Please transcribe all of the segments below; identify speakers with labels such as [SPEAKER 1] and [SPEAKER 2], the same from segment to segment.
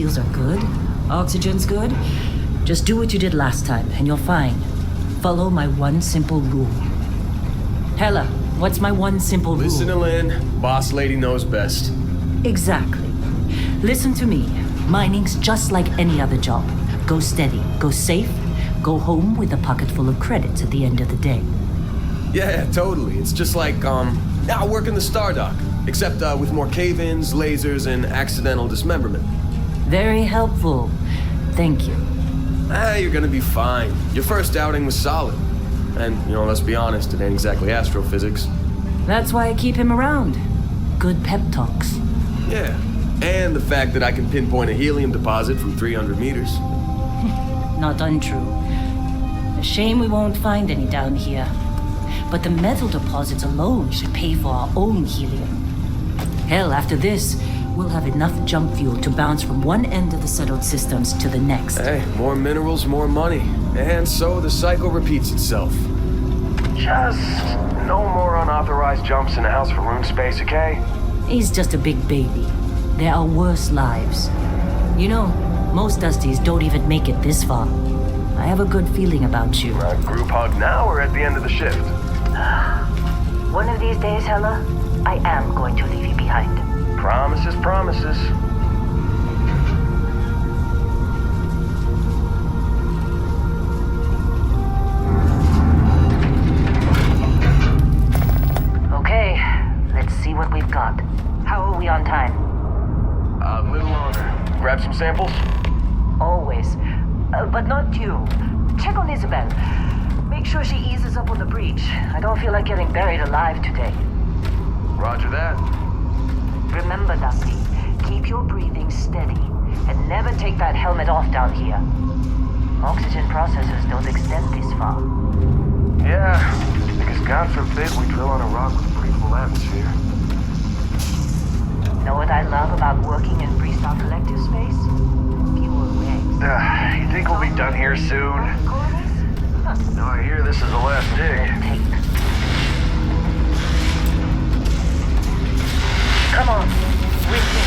[SPEAKER 1] seals are good, oxygen's good, just do what you did last time and you're fine. Follow my one simple rule. Hella, what's my one simple rule?
[SPEAKER 2] Listen to Lynn. Boss lady knows best.
[SPEAKER 1] Exactly. Listen to me. Mining's just like any other job. Go steady, go safe, go home with a pocket full of credits at the end of the day.
[SPEAKER 2] Yeah, totally. It's just like, now working the Star Dock. Except with more cave-ins, lasers, and accidental dismemberment.
[SPEAKER 1] Very helpful. Thank you.
[SPEAKER 2] You're gonna be fine. Your first outing was solid. And, let's be honest, it ain't exactly astrophysics.
[SPEAKER 1] That's why I keep him around. Good pep talks.
[SPEAKER 2] Yeah, and the fact that I can pinpoint a helium deposit from 300 meters.
[SPEAKER 1] Not untrue. A shame we won't find any down here. But the metal deposits alone should pay for our own helium. Hell, after this, we'll have enough jump fuel to bounce from one end of the settled systems to the next.
[SPEAKER 2] Hey, more minerals, more money. And so the cycle repeats itself. Just no more unauthorized jumps in the house for room space, okay?
[SPEAKER 1] He's just a big baby. There are worse lives. Most Dusties don't even make it this far. I have a good feeling about you.
[SPEAKER 2] Group hug now or at the end of the shift?
[SPEAKER 1] One of these days, Hella, I am going to leave you behind.
[SPEAKER 2] Promises, promises.
[SPEAKER 1] Okay, let's see what we've got. How are we on time?
[SPEAKER 2] A little longer. Grab some samples?
[SPEAKER 1] Always. But not you. Check on Isabel. Make sure she eases up on the breach. I don't feel like getting buried alive today.
[SPEAKER 2] Roger that.
[SPEAKER 1] Remember, Dusty, keep your breathing steady and never take that helmet off down here. Oxygen processors don't extend this far.
[SPEAKER 2] Yeah, because God forbid we drill on a rock with a breathable atmosphere.
[SPEAKER 1] Know what I love about working in Freestyle Collective space? Fewer rigs.
[SPEAKER 2] You think we'll be done here soon? No, I hear this is the last dig.
[SPEAKER 1] Tape. Come on, with me.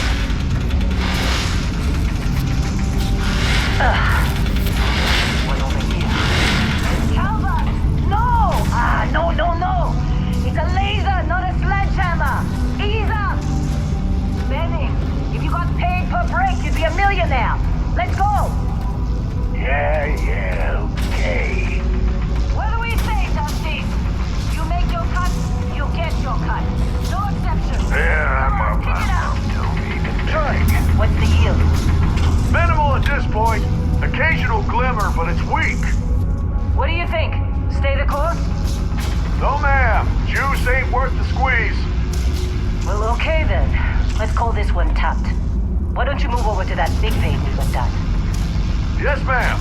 [SPEAKER 1] One over here. Calvert! No! No! It's a laser, not a sledgehammer! Ease up! Benning, if you got paid per break, you'd be a millionaire! Let's go!
[SPEAKER 2] Yeah, okay.
[SPEAKER 1] What do we say, Dusty? You make your cut, you get your cut. No exceptions.
[SPEAKER 2] Yeah, I'm up.
[SPEAKER 1] Pick it out.
[SPEAKER 2] Don't even think.
[SPEAKER 1] What's the yield?
[SPEAKER 2] Minimal at this point. Occasional glimmer, but it's weak.
[SPEAKER 1] What do you think? Stay the course?
[SPEAKER 2] No, ma'am. Juice ain't worth the squeeze.
[SPEAKER 1] Well, okay then. Let's call this one tapped. Why don't you move over to that big vein we looked at?
[SPEAKER 2] Yes, ma'am.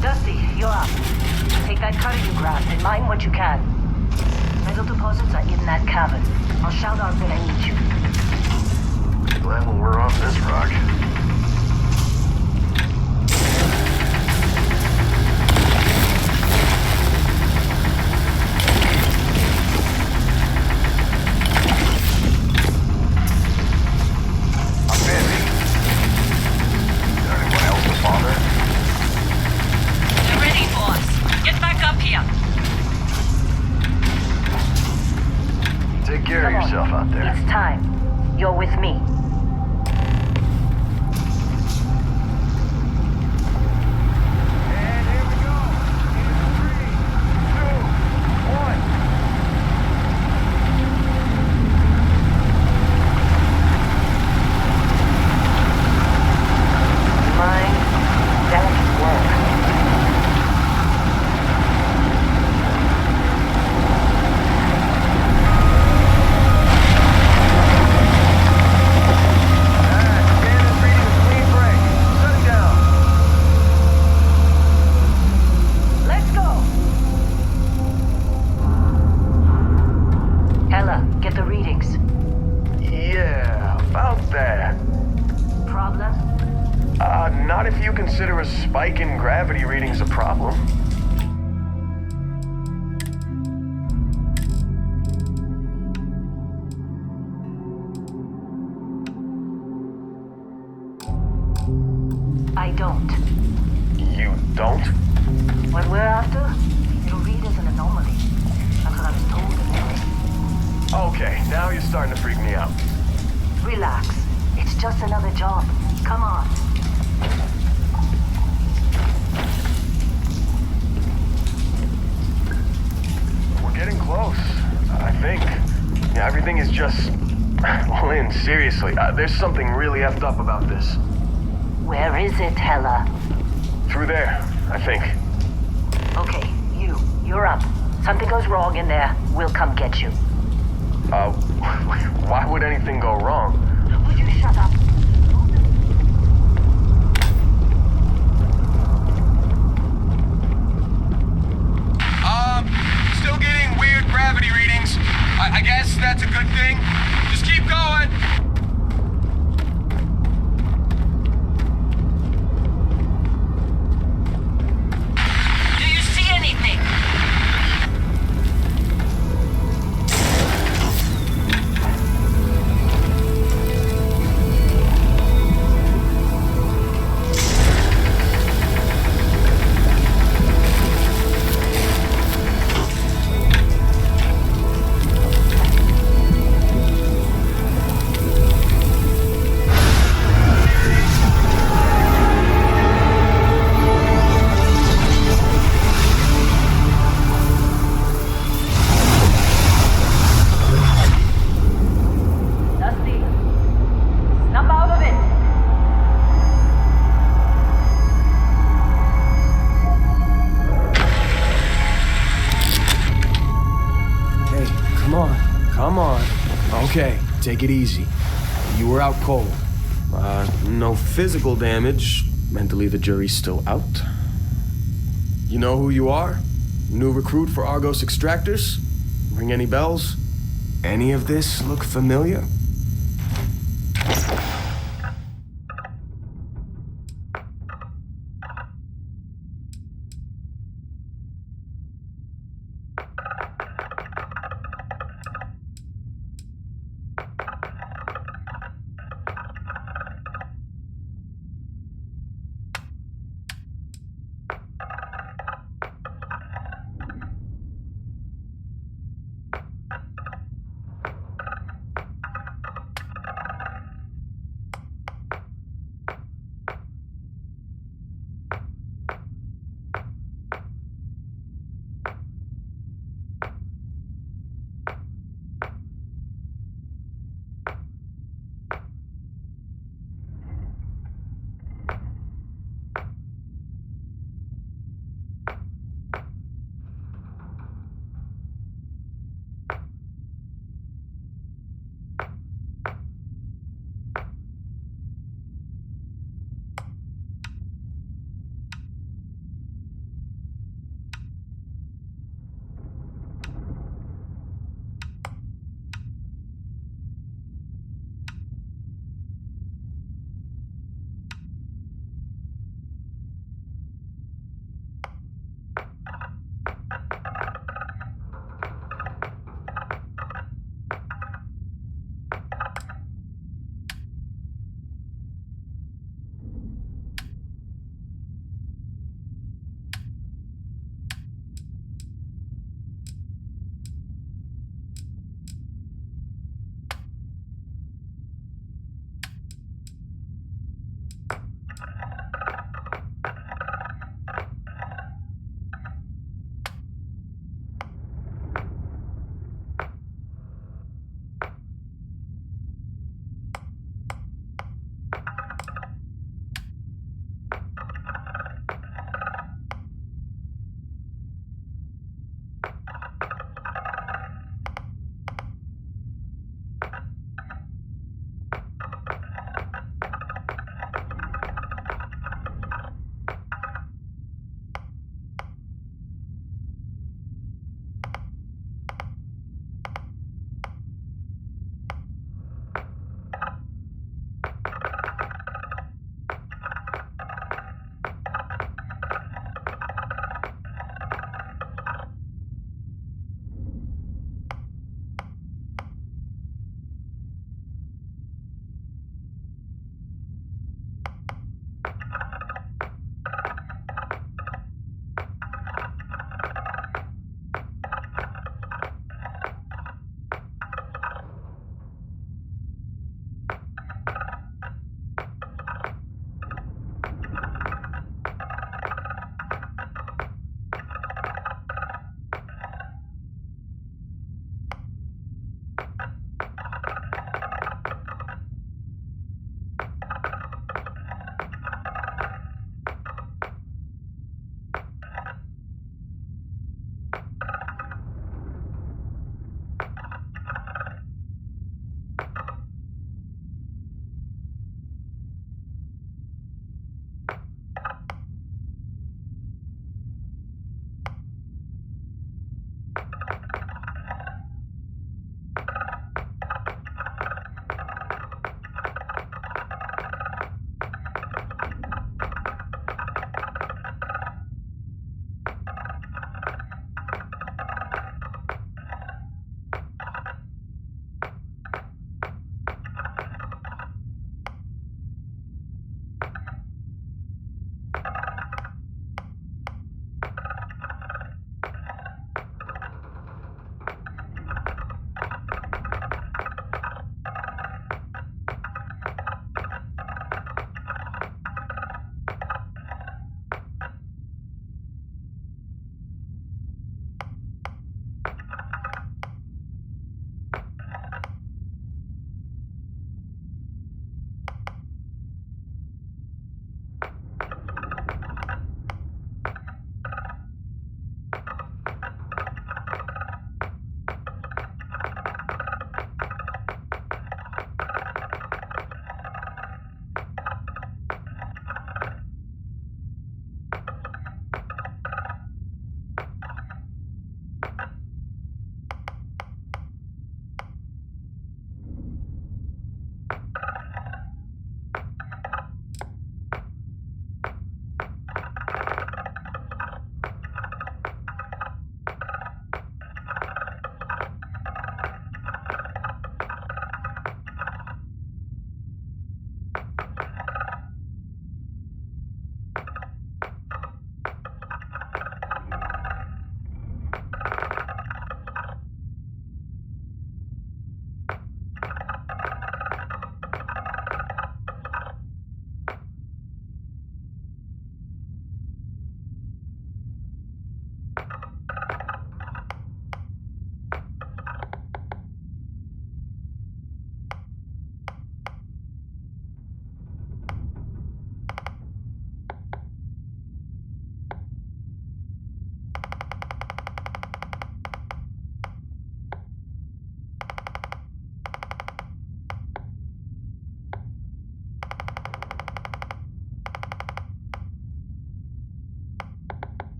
[SPEAKER 1] Dusty, you're up. Take that cutter you grabbed and mine what you can. Metal deposits are in that cavern. I'll shout out when I need you.
[SPEAKER 2] Glad when we're off this rock. I'm busy. Is there anyone else to bother?
[SPEAKER 1] You're ready, boss. Get back up here.
[SPEAKER 2] Take care of yourself out there.
[SPEAKER 1] It's time. You're with me.
[SPEAKER 2] And here we go. In 3, 2, 1.
[SPEAKER 1] Mine, delicate work.
[SPEAKER 2] Not if you consider a spike in gravity readings a problem.
[SPEAKER 1] I don't.
[SPEAKER 2] You don't?
[SPEAKER 1] What we're after, it'll read as an anomaly. That's what I was told anyway.
[SPEAKER 2] Okay, now you're starting to freak me out.
[SPEAKER 1] Relax. It's just another job. Come on.
[SPEAKER 2] We're getting close, I think. Yeah, everything is just... Lynn, seriously, there's something really effed up about this.
[SPEAKER 1] Where is it, Hella?
[SPEAKER 2] Through there, I think.
[SPEAKER 1] Okay, you're up. Something goes wrong in there, we'll come get you.
[SPEAKER 2] Why would anything go wrong?
[SPEAKER 1] Would you shut up?
[SPEAKER 2] Still getting weird gravity readings. I guess that's a good thing. Just keep going.
[SPEAKER 1] Do you see anything?
[SPEAKER 2] Come on. Okay, take it easy. You were out cold. No physical damage. Mentally, the jury's still out. You know who you are? New recruit for Argos Extractors? Ring any bells? Any of this look familiar?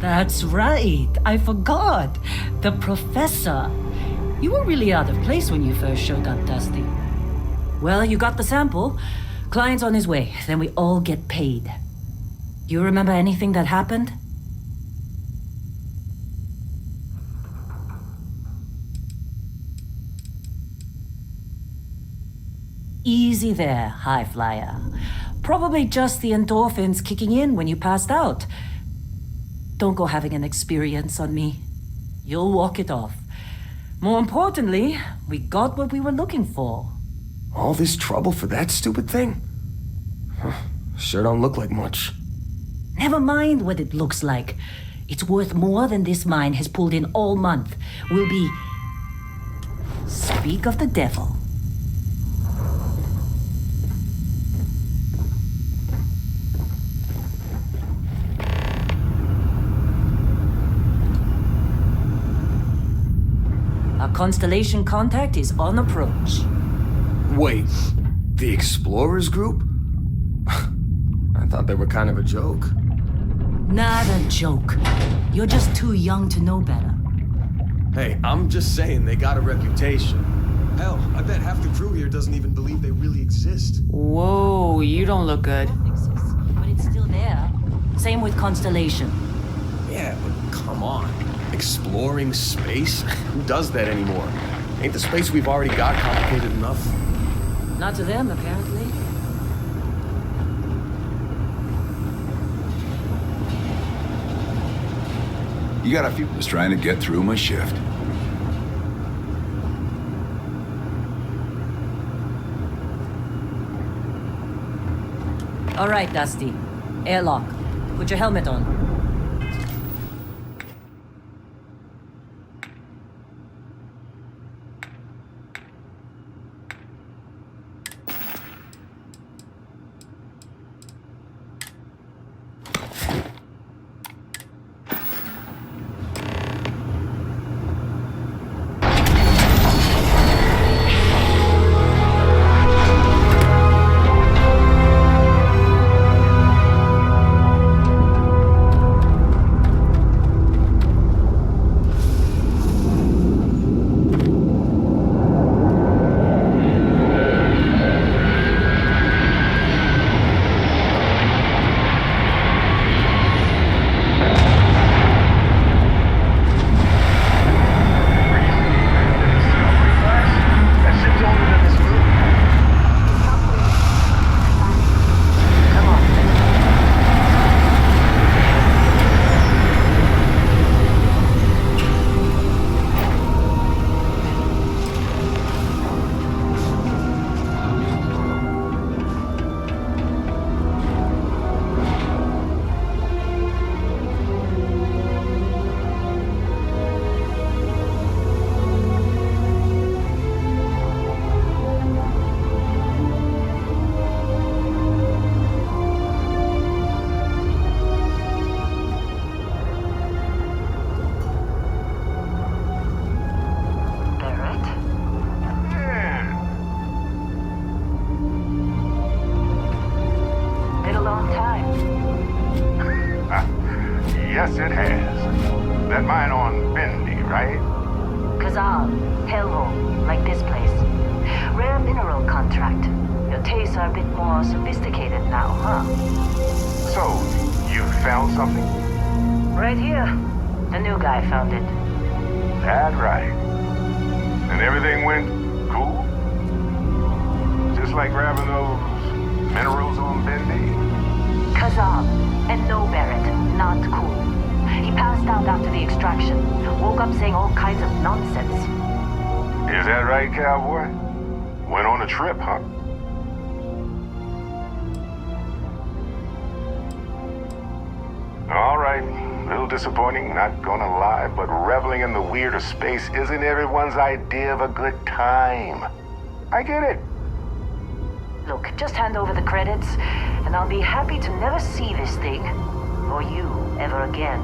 [SPEAKER 1] That's right. I forgot. The professor. You were really out of place when you first showed up, Dusty. Well, you got the sample. Client's on his way. Then we all get paid. Do you remember anything that happened? Easy there, high flyer. Probably just the endorphins kicking in when you passed out. Don't go having an experience on me. You'll walk it off. More importantly, we got what we were looking for.
[SPEAKER 2] All this trouble for that stupid thing? Huh, sure don't look like much.
[SPEAKER 1] Never mind what it looks like. It's worth more than this mine has pulled in all month. We'll be... Speak of the devil. Our Constellation contact is on approach.
[SPEAKER 2] Wait, the Explorers group? I thought they were kind of a joke.
[SPEAKER 1] Not a joke. You're just too young to know better.
[SPEAKER 2] Hey, I'm just saying they got a reputation. Hell, I bet half the crew here doesn't even believe they really exist.
[SPEAKER 3] Whoa, you don't look good.
[SPEAKER 1] It exists, but it's still there. Same with Constellation.
[SPEAKER 2] Yeah, but come on. Exploring space? Who does that anymore? Ain't the space we've already got complicated enough?
[SPEAKER 1] Not to them, apparently.
[SPEAKER 4] You got a few just trying to get through my shift.
[SPEAKER 1] All right, Dusty. Airlock. Put your helmet on.
[SPEAKER 5] Yes, it has. That mine on Bendy, right?
[SPEAKER 1] Kazal, hellhole, like this place. Rare mineral contract. Your tastes are a bit more sophisticated now, huh?
[SPEAKER 5] So, you found something?
[SPEAKER 1] Right here. The new guy found it.
[SPEAKER 5] That right. And everything went cool? Just like grabbing those minerals on Bendy?
[SPEAKER 1] Kazal, and no Barrett, not cool. He passed out after the extraction. Woke up saying all kinds of nonsense.
[SPEAKER 5] Is that right, cowboy? Went on a trip, huh? All right. A little disappointing, not gonna lie, but reveling in the weird of space isn't everyone's idea of a good time. I get it.
[SPEAKER 1] Look, just hand over the credits, and I'll be happy to never see this thing, or you, ever again.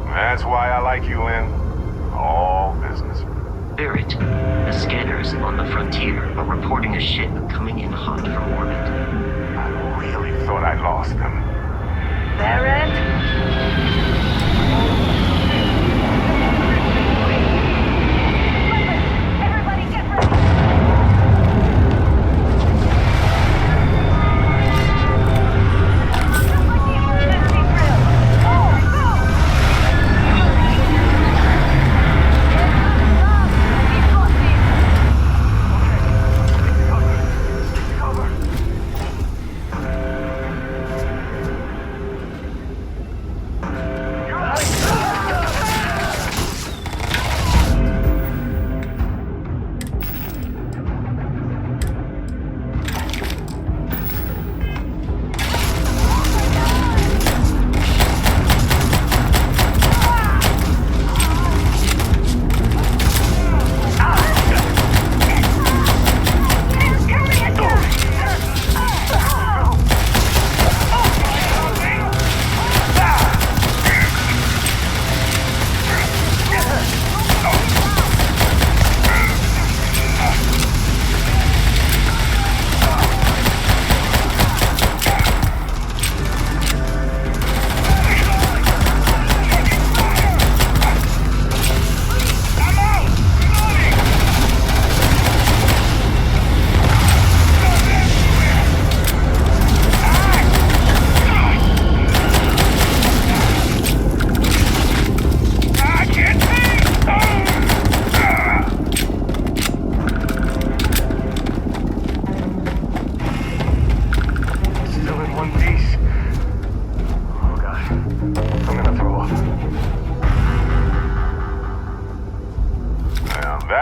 [SPEAKER 5] That's why I like you, Lynn. All business.
[SPEAKER 6] Barrett, the scanners on the frontier are reporting a ship coming in hot from orbit.
[SPEAKER 5] I really thought I lost them.
[SPEAKER 1] Barrett?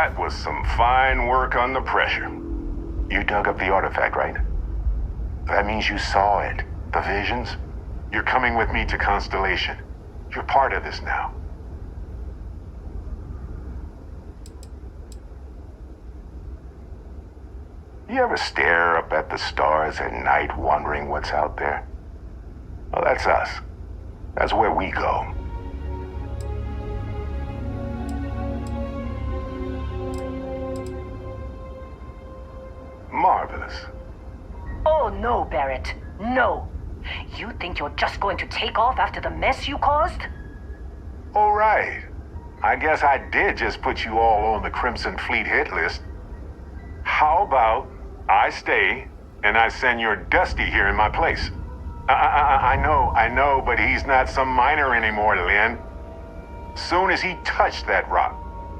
[SPEAKER 5] That was some fine work under pressure. You dug up the artifact, right? That means you saw it. The visions? You're coming with me to Constellation. You're part of this now. You ever stare up at the stars at night wondering what's out there? Well, that's us. That's where we go. Marvelous.
[SPEAKER 1] Oh, no, Barrett. No. You think you're just going to take off after the mess you caused?
[SPEAKER 5] All right. I guess I did just put you all on the Crimson Fleet hit list. How about I stay and I send your Dusty here in my place? I know, but he's not some miner anymore, Lynn. Soon as he touched that rock,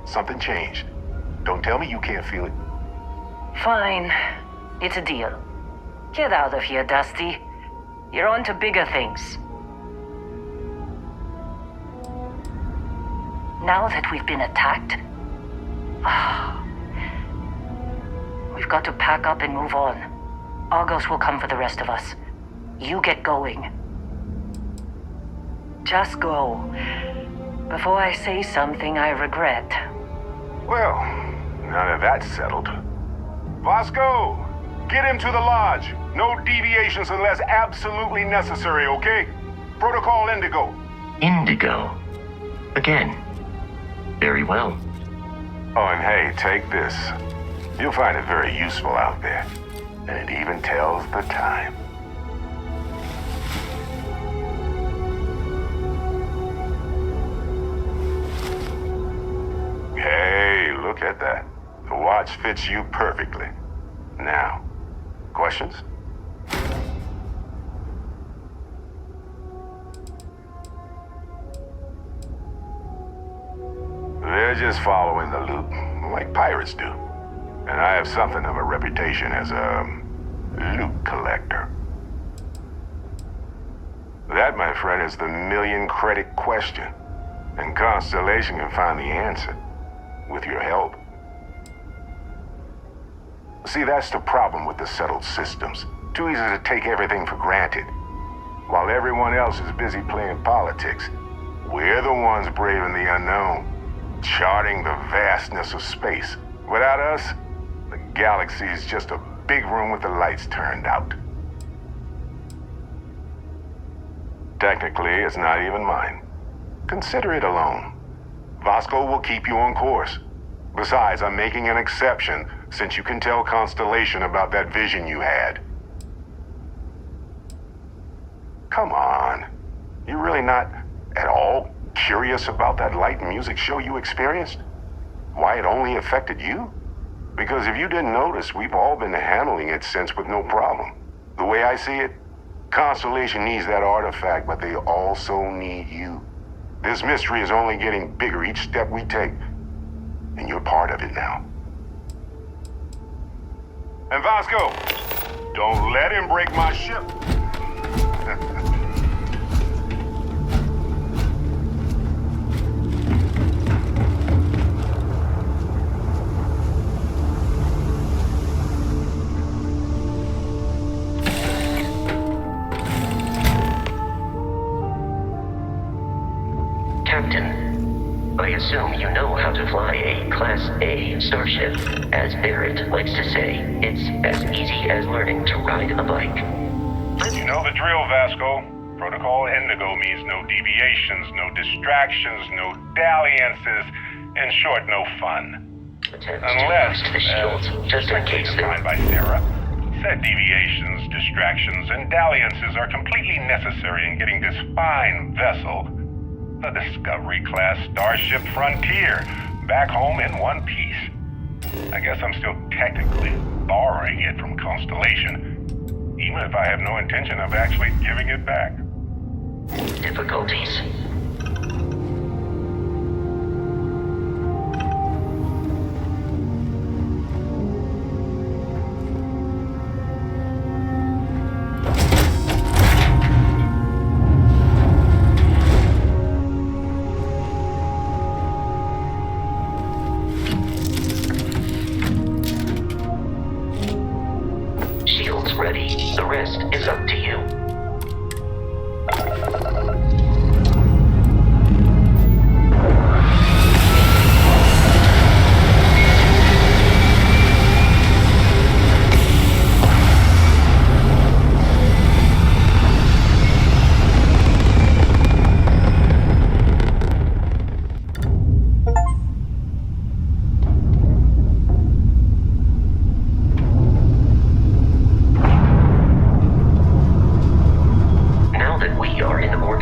[SPEAKER 5] something changed. Don't tell me you can't feel it.
[SPEAKER 1] Fine. It's a deal. Get out of here, Dusty. You're on to bigger things. Now that we've been attacked, we've got to pack up and move on. Argos will come for the rest of us. You get going. Just go. Before I say something I regret.
[SPEAKER 5] Well, now that that's settled. Vasco, get him to the lodge. No deviations unless absolutely necessary, okay? Protocol Indigo.
[SPEAKER 6] Indigo. Again. Very well.
[SPEAKER 5] Oh, and hey, take this. You'll find it very useful out there. And it even tells the time. Hey, look at that. The watch fits you perfectly. Now, questions? They're just following the loot, like pirates do. And I have something of a reputation as a loot collector. That, my friend, is the million-credit question. And Constellation can find the answer, with your help. See, that's the problem with the settled systems. Too easy to take everything for granted. While everyone else is busy playing politics, we're the ones braving the unknown, charting the vastness of space. Without us, the galaxy is just a big room with the lights turned out. Technically, it's not even mine. Consider it alone. Vasco will keep you on course. Besides, I'm making an exception since you can tell Constellation about that vision you had. Come on. You're really not at all curious about that light and music show you experienced? Why it only affected you? Because if you didn't notice, we've all been handling it since with no problem. The way I see it, Constellation needs that artifact, but they also need you. This mystery is only getting bigger each step we take, and you're part of it now. And Vasco, don't let him break my ship.
[SPEAKER 6] Captain, I assume you know how to fly a Class A starship. As Barrett likes to say, it's as easy as learning to ride a bike.
[SPEAKER 5] You know the drill, Vasco. Protocol Indigo means no deviations, no distractions, no dalliances, in short, no fun. Unless,
[SPEAKER 6] the shields, just in case
[SPEAKER 5] defined by Sarah, said deviations, distractions, and dalliances are completely necessary in getting this fine vessel, the Discovery-class Starship Frontier, back home in one piece. I guess I'm still technically borrowing it from Constellation, even if I have no intention of actually giving it back.
[SPEAKER 6] Difficulties.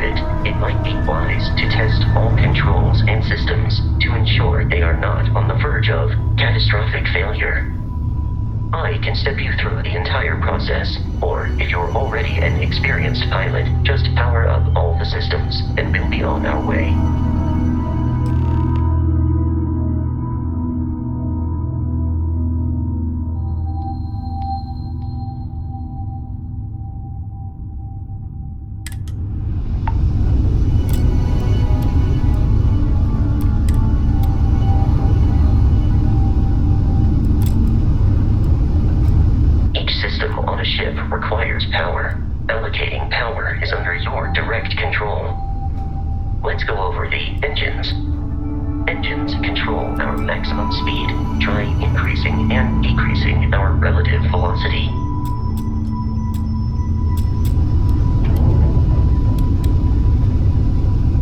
[SPEAKER 6] orbit, it might be wise to test all controls and systems to ensure they are not on the verge of catastrophic failure. I can step you through the entire process, or if you're already an experienced pilot, just power up all the systems and we'll be on our way. Ship requires power. Allocating power is under your direct control. Let's go over the engines. Engines control our maximum speed. Try increasing and decreasing our relative velocity.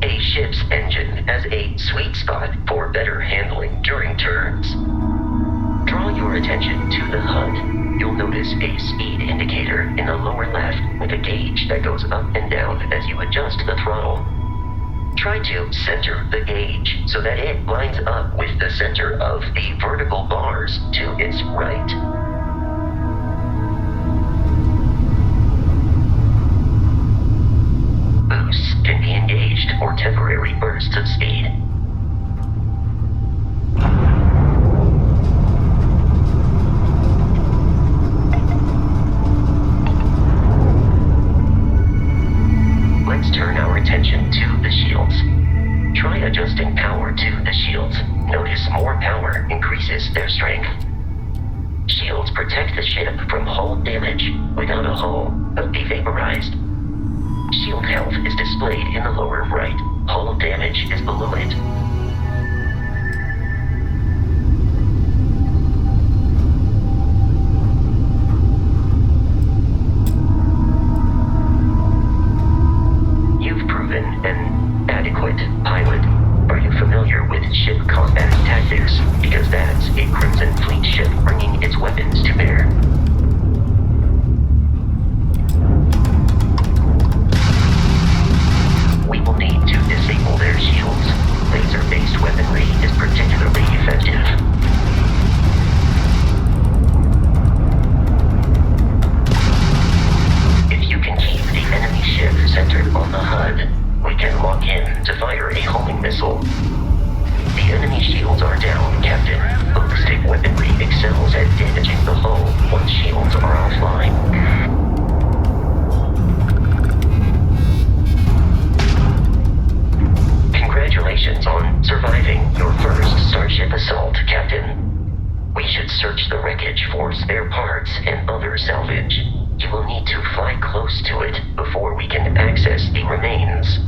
[SPEAKER 6] A ship's engine has a sweet spot for better handling during turns. Draw your attention to the HUD. You'll notice a speed indicator in the lower left with a gauge that goes up and down as you adjust the throttle. Try to center the gauge so that it lines up with the center of the vertical bars to its right. Boosts can be engaged for temporary bursts of speed. Turn our attention to the shields. Try adjusting power to the shields. Notice more power increases their strength. Shields protect the ship from hull damage. Without a hull, it'll be vaporized. Shield health is displayed in the lower right. Hull damage is below it. An adequate pilot. Are you familiar with ship combat tactics? Because that's a Crimson Fleet ship bringing its weapons to bear. We will need to disable their shields. Laser-based weaponry is particularly effective. If you can keep the enemy ship centered on the HUD, we can lock in to fire a homing missile. The enemy shields are down, Captain. Ballistic weaponry excels at damaging the hull once shields are offline. Congratulations on surviving your first Starship assault, Captain. We should search the wreckage for spare parts and other salvage. You will need to fly close to it before we can access the remains.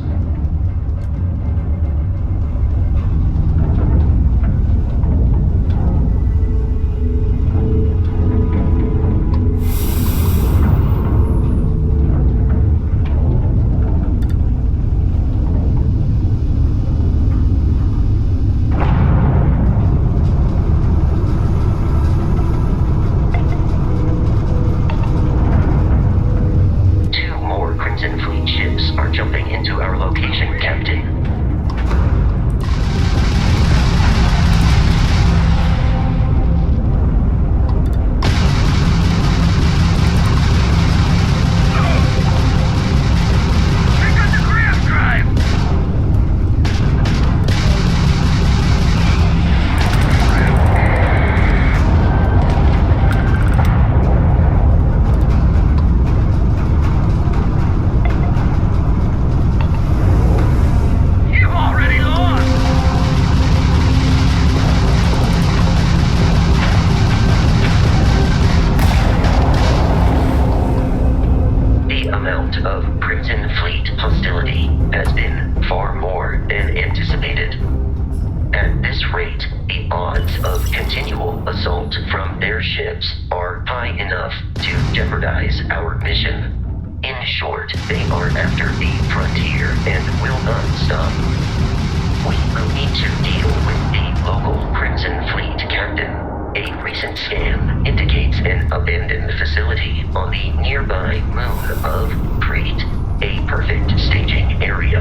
[SPEAKER 6] Facility on the nearby moon of Crete, a perfect staging area.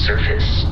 [SPEAKER 6] surface.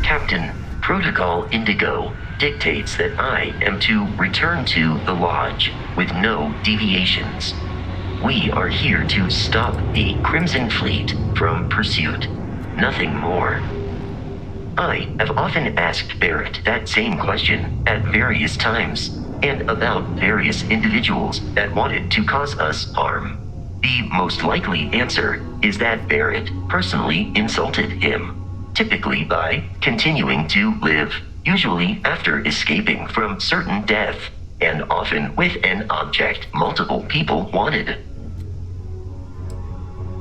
[SPEAKER 6] Captain, Protocol Indigo dictates that I am to return to the Lodge with no deviations. We are here to stop the Crimson Fleet from pursuit. Nothing more. I have often asked Barrett that same question at various times, and about various individuals that wanted to cause us harm. The most likely answer is that Barrett personally insulted him, typically by continuing to live, usually after escaping from certain death, and often with an object multiple people wanted.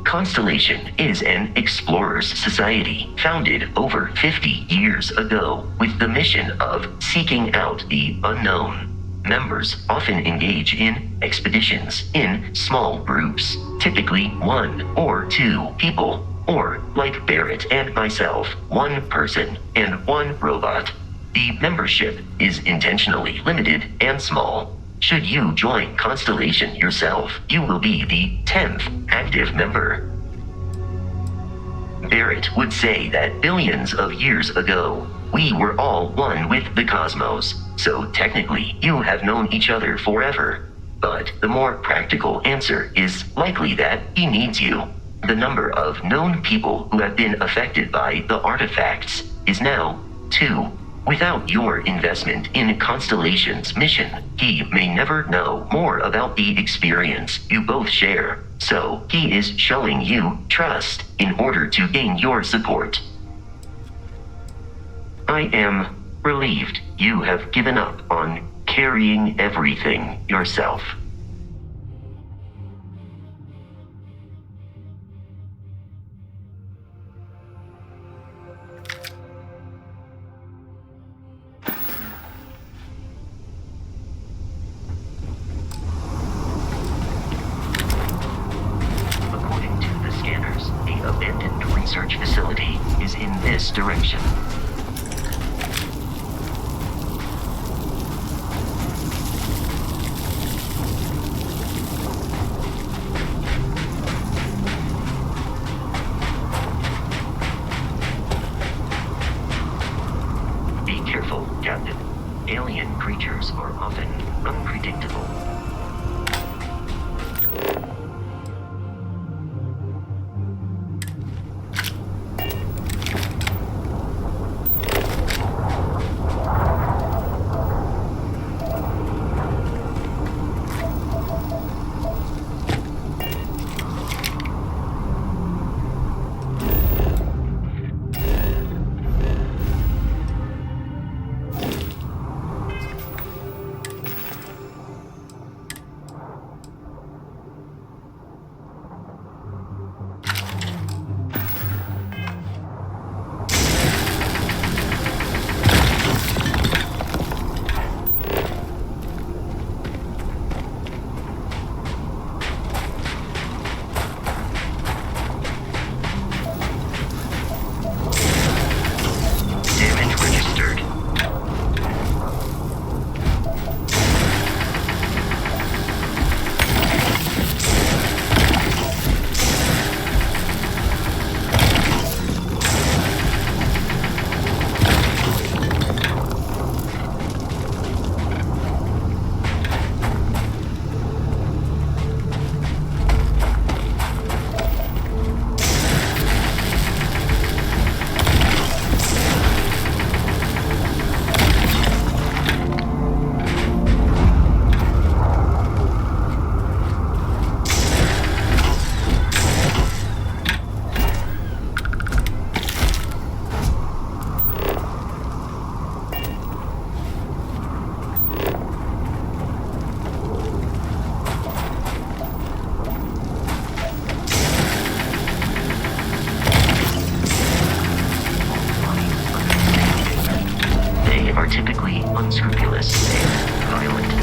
[SPEAKER 6] Constellation is an explorers society founded over 50 years ago with the mission of seeking out the unknown. Members often engage in expeditions in small groups, typically 1 or 2 people, or, like Barrett and myself, 1 person and 1 robot. The membership is intentionally limited and small. Should you join Constellation yourself, you will be the 10th active member. Barrett would say that billions of years ago, we were all one with the cosmos, so technically you have known each other forever. But the more practical answer is likely that he needs you. The number of known people who have been affected by the artifacts is now 2. Without your investment in Constellation's mission, he may never know more about the experience you both share. So he is showing you trust in order to gain your support. I am relieved you have given up on carrying everything yourself. Research facility is in this direction. Be careful, Captain. Alien creatures are often unpredictable. typically unscrupulous and violent.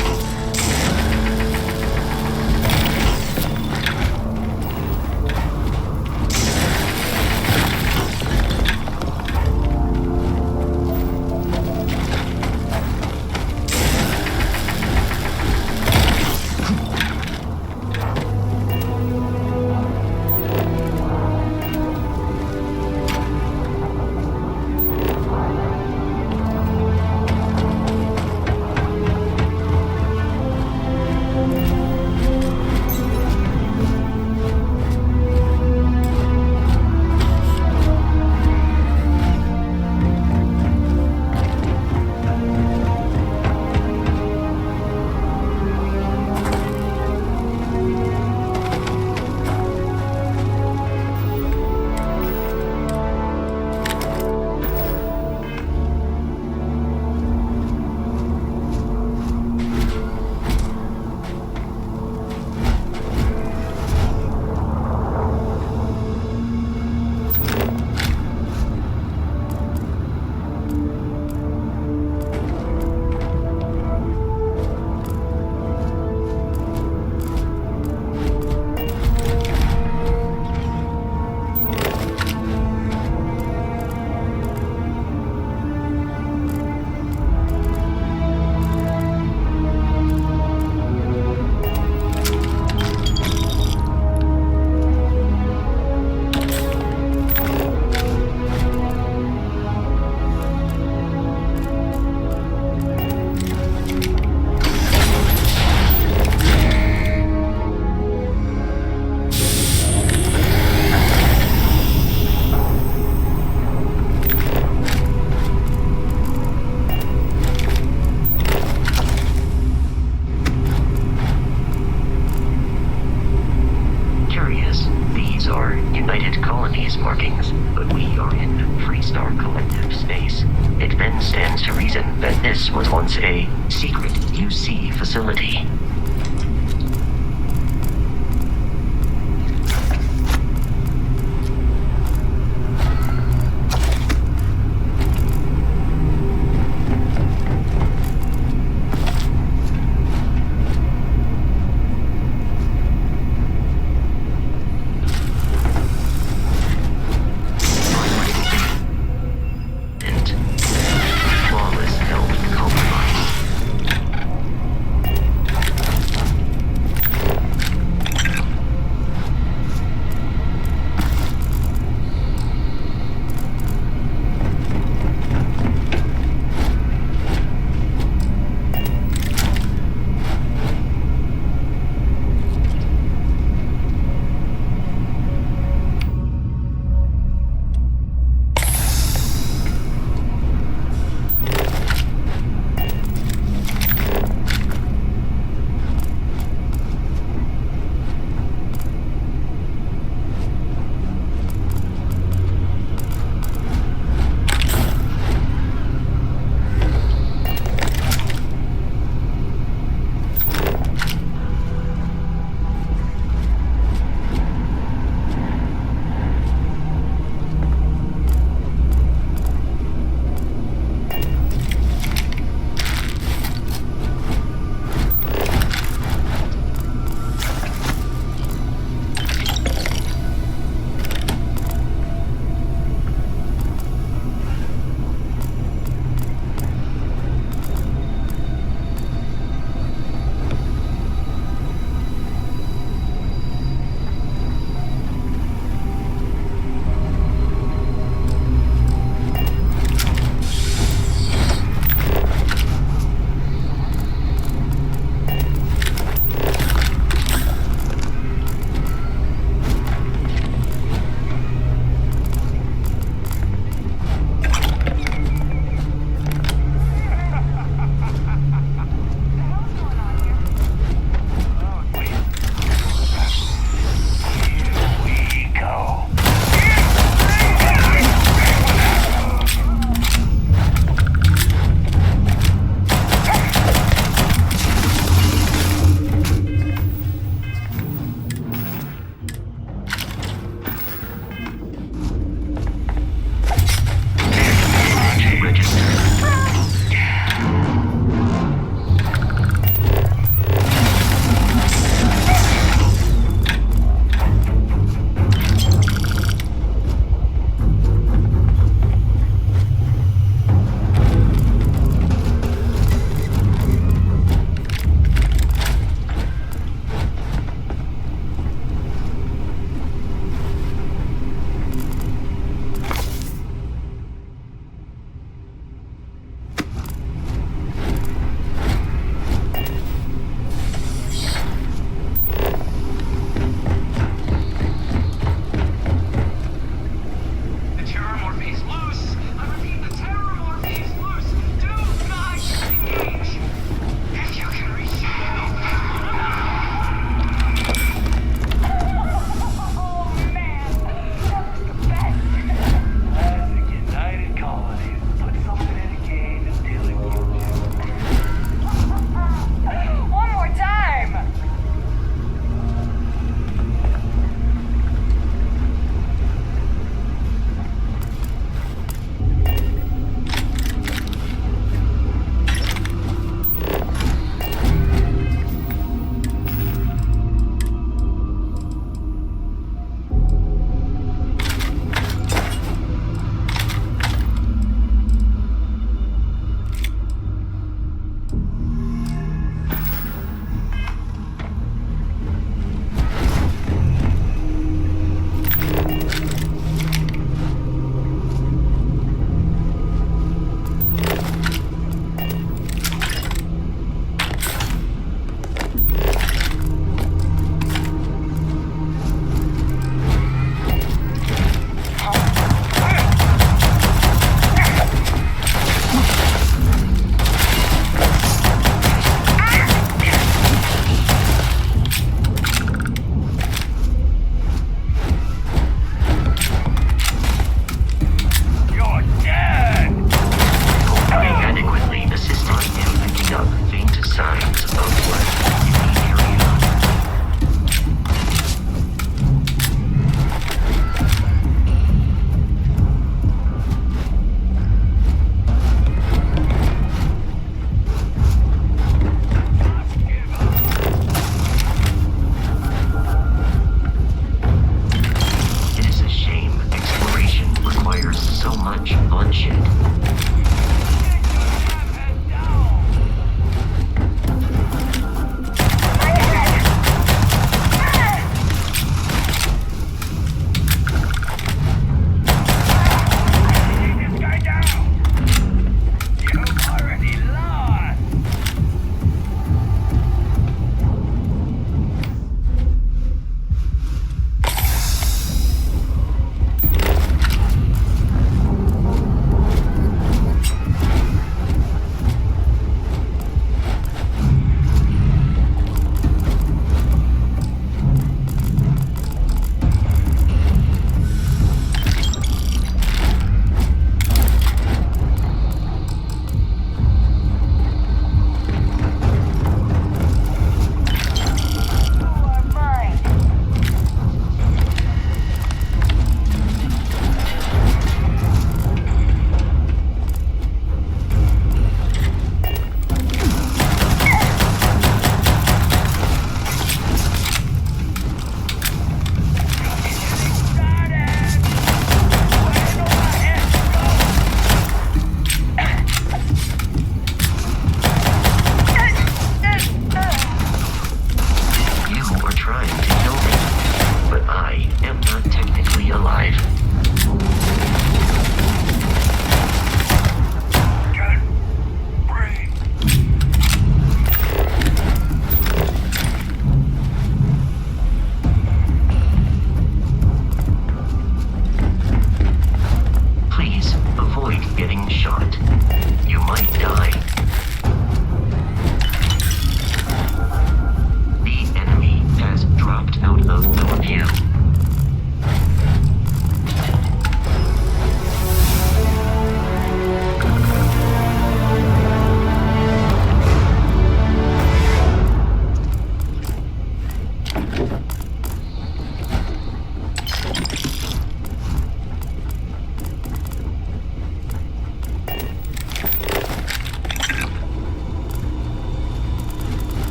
[SPEAKER 6] United Colonies markings, but we are in Freestar Collective space. It then stands to reason that this was once a secret UC facility.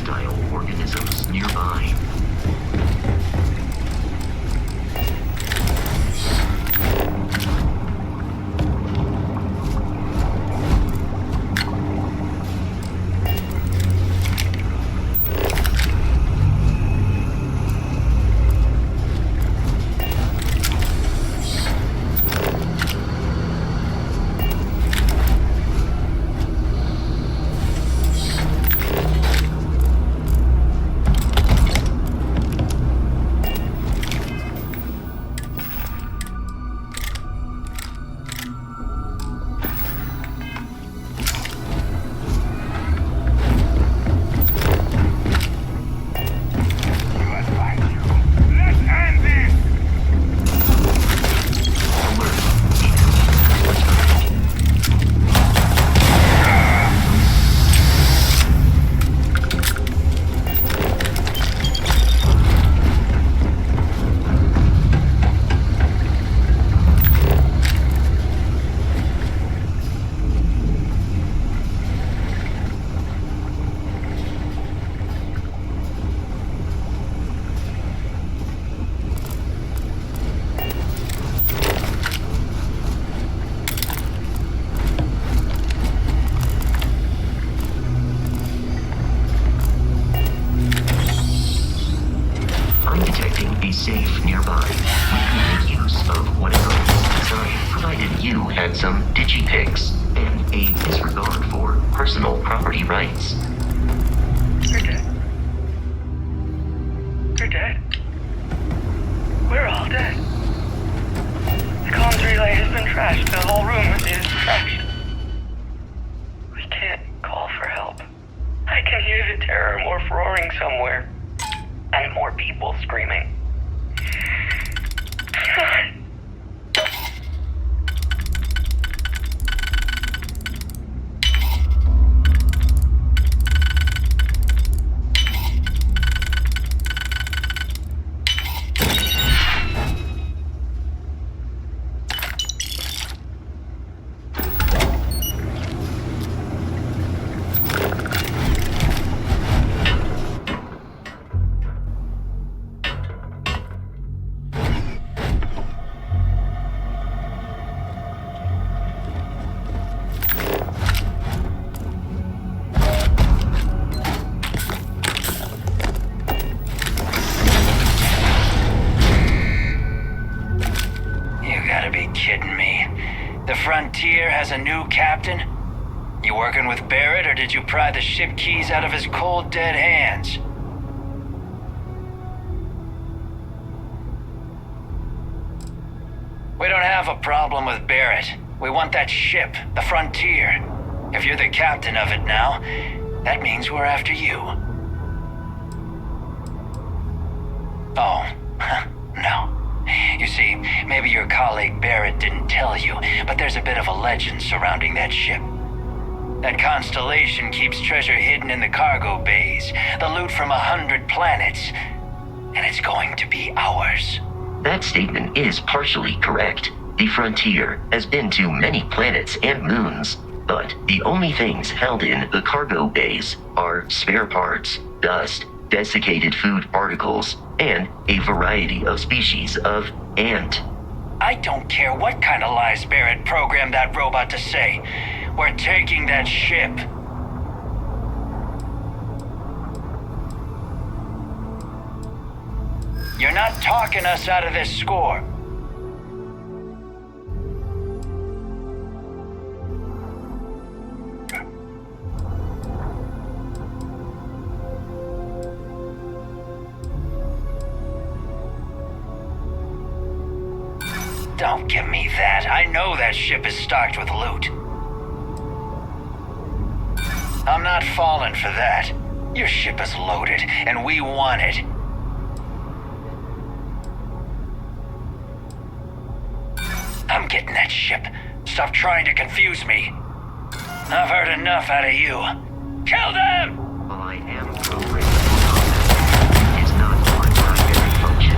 [SPEAKER 6] hostile organisms nearby. Safe nearby. We can make use of whatever is designed, provided you had some digipics and a disregard for personal property rights.
[SPEAKER 7] You're dead. You're dead. We're all dead. The comms relay has been trashed. The whole room is trashed. We can't call for help. I can hear the terror morph roaring somewhere. And more people screaming. God.
[SPEAKER 8] Frontier has a new captain? You working with Barrett, or did you pry the ship keys out of his cold, dead hands? We don't have a problem with Barrett. We want that ship, the Frontier. If you're the captain of it now, that means we're after you. Oh, no. You see, maybe your colleague Barrett didn't tell you, but there's a bit of a legend surrounding that ship. That constellation keeps treasure hidden in the cargo bays, the loot from 100 planets, and it's going to be ours.
[SPEAKER 6] That statement is partially correct. The Frontier has been to many planets and moons, but the only things held in the cargo bays are spare parts, dust, desiccated food particles, and a variety of species of ant.
[SPEAKER 8] I don't care what kind of lies Barrett programmed that robot to say. We're taking that ship. You're not talking us out of this score. Don't give me that. I know that ship is stocked with loot. I'm not falling for that. Your ship is loaded, and we want it. I'm getting that ship. Stop trying to confuse me. I've heard enough out of you. Kill them!
[SPEAKER 6] While I am programmed for combat, it is not my primary function.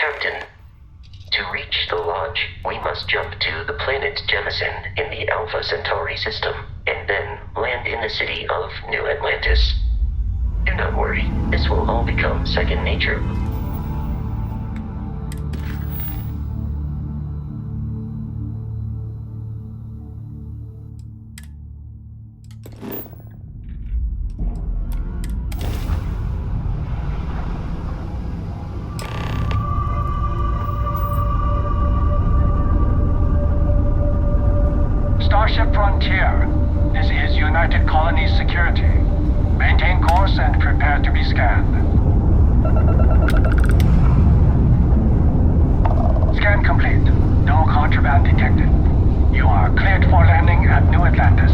[SPEAKER 6] Captain, to reach the Lodge, we must jump to the planet Jemison in the Alpha Centauri system, and then land in the city of New Atlantis. Do not worry, this will all become second nature.
[SPEAKER 9] Starship Frontier. This is United Colonies Security. Maintain course and prepare to be scanned. Scan complete. No contraband detected. You are cleared for landing at New Atlantis.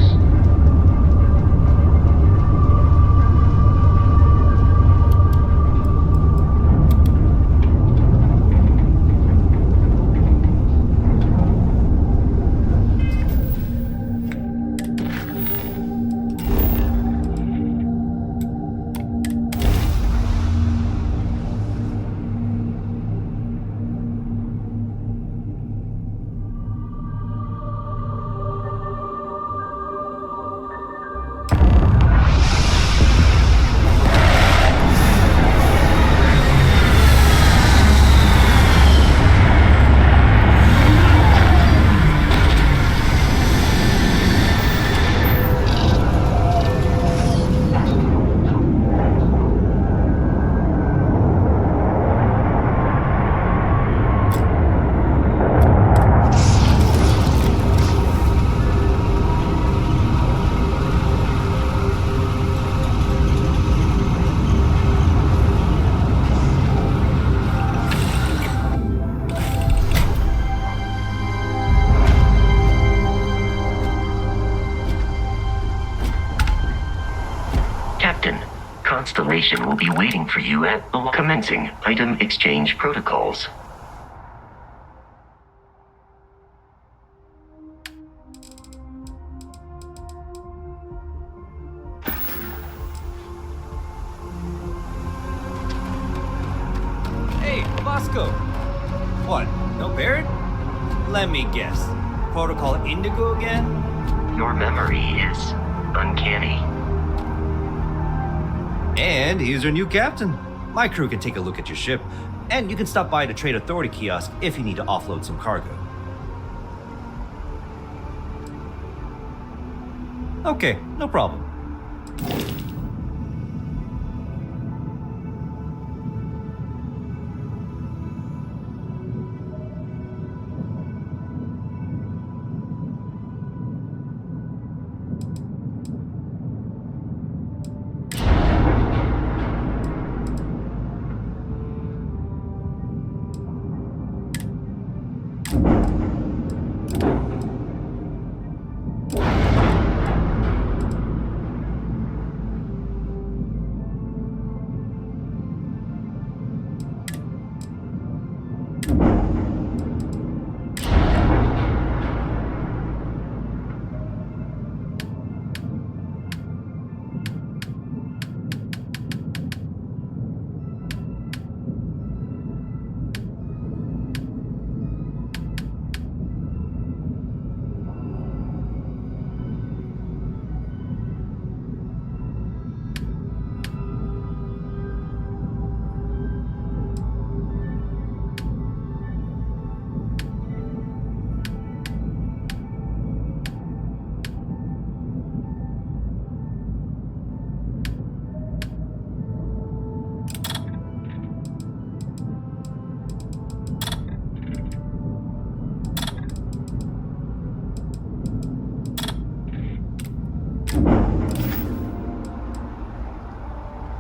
[SPEAKER 6] Captain, Constellation will be waiting for you at the commencing item exchange protocols.
[SPEAKER 10] Hey, Bosco! What, no Barrett? Let me guess. Protocol Indigo again?
[SPEAKER 6] Your memory is uncanny.
[SPEAKER 10] And he's our new captain. My crew can take a look at your ship, and you can stop by the Trade Authority kiosk if you need to offload some cargo. Okay, no problem.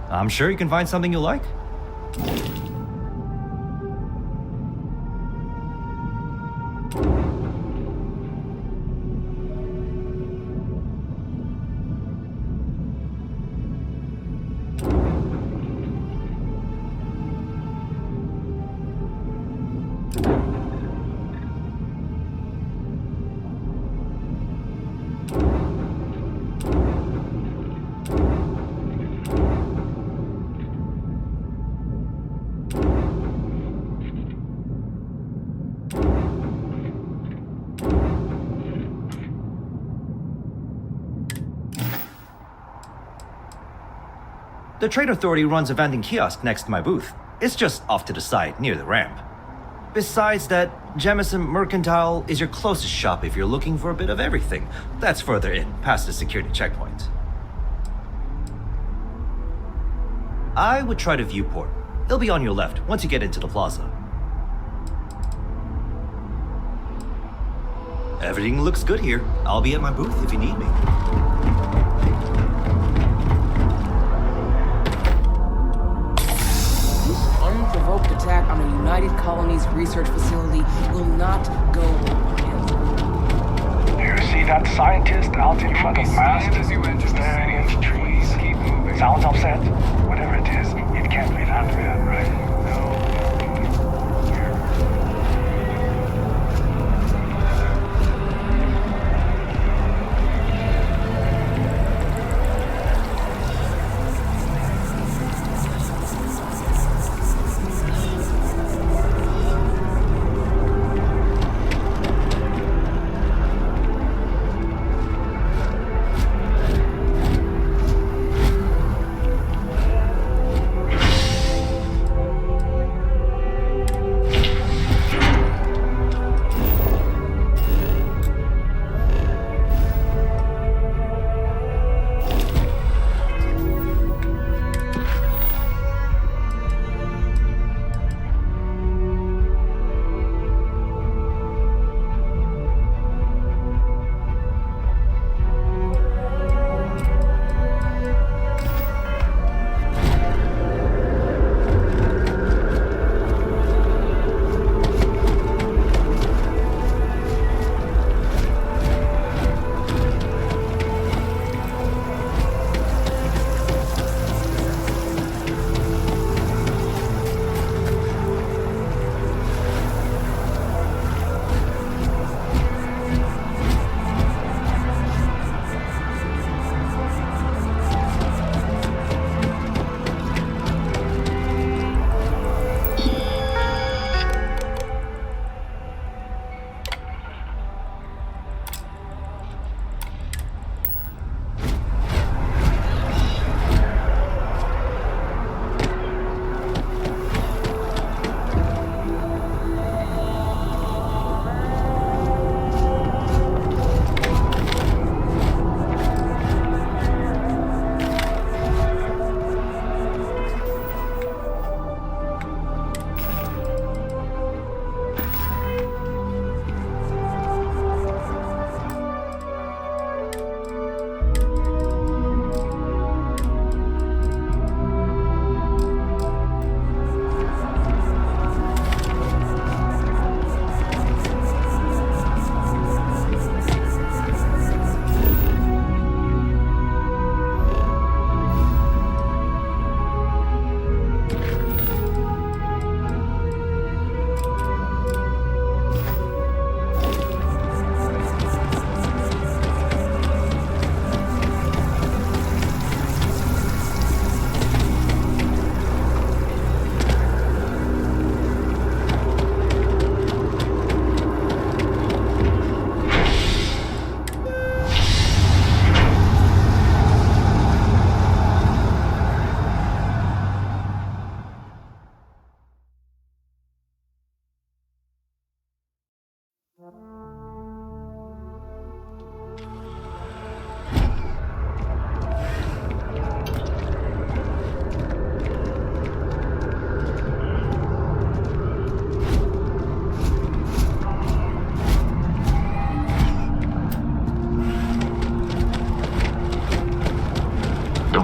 [SPEAKER 10] I'm sure you can find something you like. The Trade Authority runs a vending kiosk next to my booth. It's just off to the side, near the ramp. Besides that, Jemison Mercantile is your closest shop if you're looking for a bit of everything. That's further in, past the security checkpoint. I would try the viewport. It'll be on your left once you get into the plaza. Everything looks good here. I'll be at my booth if you need me.
[SPEAKER 11] Unprovoked attack on a United Colonies research facility will not go unpunished.
[SPEAKER 9] You see that scientist out in front of Mast? Staring into trees. Sounds upset. Whatever it is, it can't be that bad, right? No.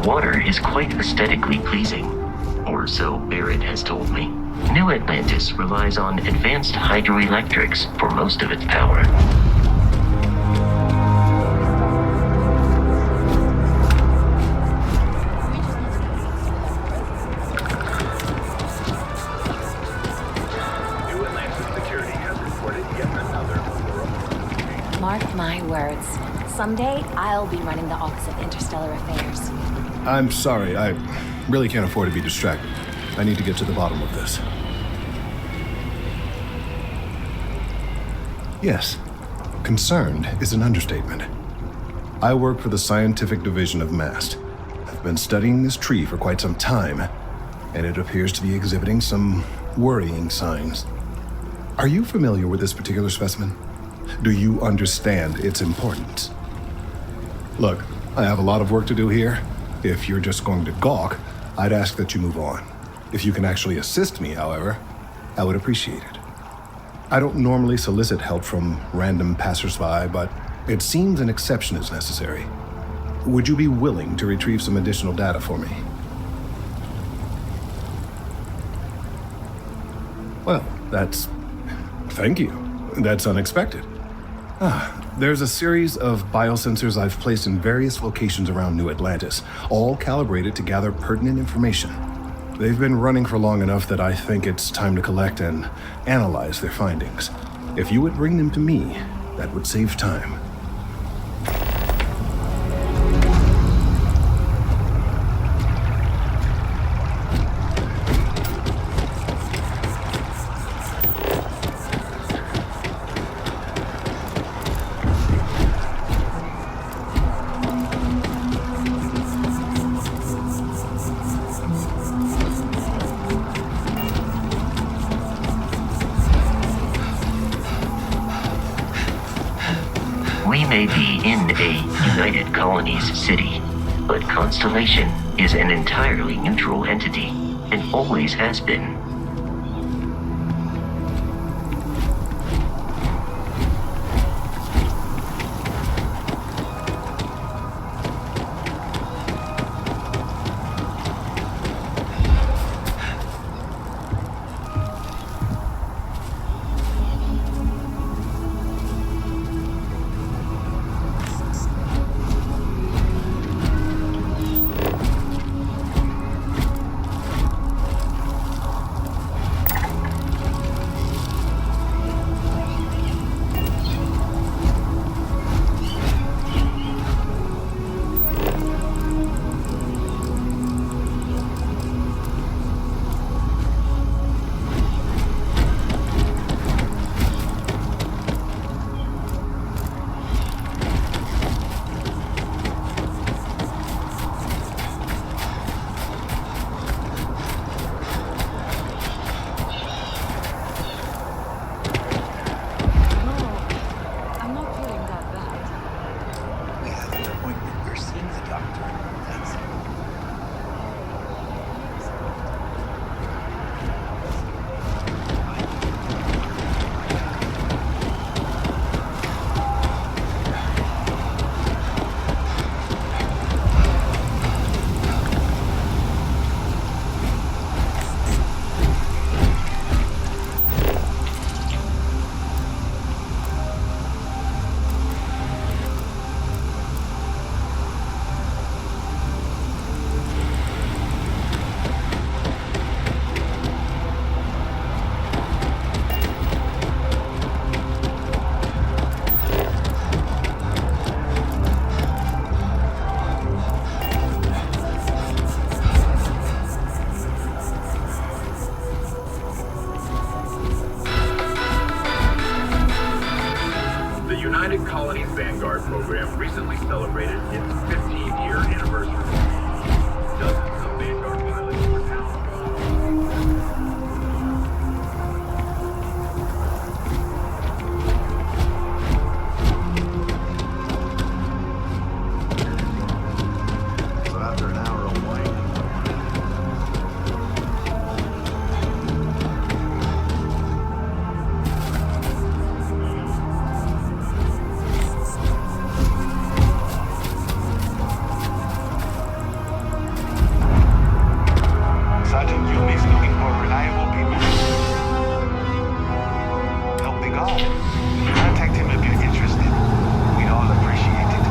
[SPEAKER 6] water is quite aesthetically pleasing, or so Barrett has told me. New Atlantis relies on advanced hydroelectrics for most of its power.
[SPEAKER 5] New Atlantis security has reported yet another.
[SPEAKER 12] Mark my words. Someday, I'll be running the Office of Interstellar Affairs.
[SPEAKER 13] I'm sorry, I really can't afford to be distracted. I need to get to the bottom of this. Yes, concerned is an understatement. I work for the scientific division of MAST. I've I've been studying this tree for quite some time, and it appears to be exhibiting some worrying signs. Are you familiar with this particular specimen? Do you understand its importance? Look, I have a lot of work to do here. If you're just going to gawk, I'd ask that you move on. If you can actually assist me, however, I would appreciate it. I don't normally solicit help from random passersby, but it seems an exception is necessary. Would you be willing to retrieve some additional data for me? Well, thank you. That's unexpected. There's a series of biosensors I've placed in various locations around New Atlantis, all calibrated to gather pertinent information. They've been running for long enough that I think it's time to collect and analyze their findings. If you would bring them to me, that would save time.
[SPEAKER 6] We may be in a United Colonies city, but Constellation is an entirely neutral entity, and always has been.
[SPEAKER 14] program recently celebrated its 15th-year anniversary. Dozens of Vanguard pilots were now
[SPEAKER 15] after an hour of waiting. Sergeant Yumi's looking for reliable people. Help me go. Contact him if you're interested. We'd all appreciate it.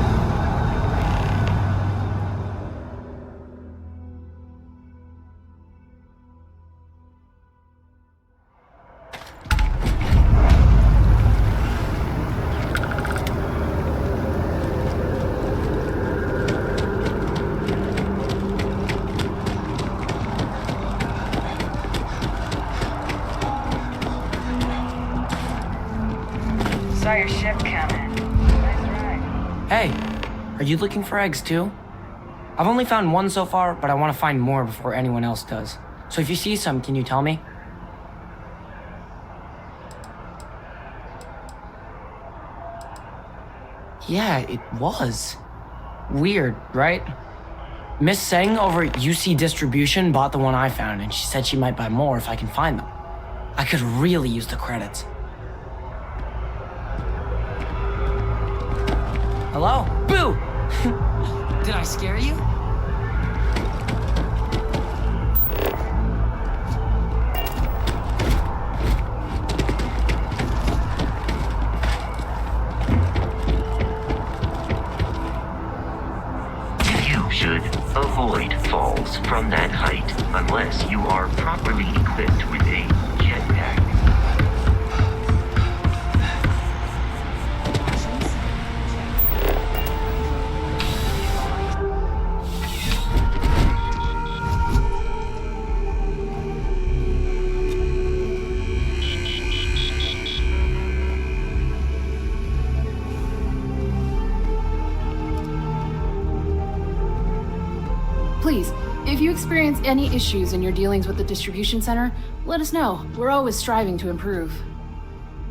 [SPEAKER 3] Saw your ship coming. Nice ride.
[SPEAKER 16] Hey, are you looking for eggs too?
[SPEAKER 3] I've only found one so far, but I want to find more before anyone else does. So if you see some, can you tell me? Yeah, it was. Weird, right? Miss Seng over at UC Distribution bought the one I found, and she said she might buy more if I can find them. I could really use the credits. Hello? Boo! Did I scare you?
[SPEAKER 6] You should avoid falls from that height unless you are properly equipped with a jetpack.
[SPEAKER 16] Please, if you experience any issues in your dealings with the distribution center, let us know. We're always striving to improve.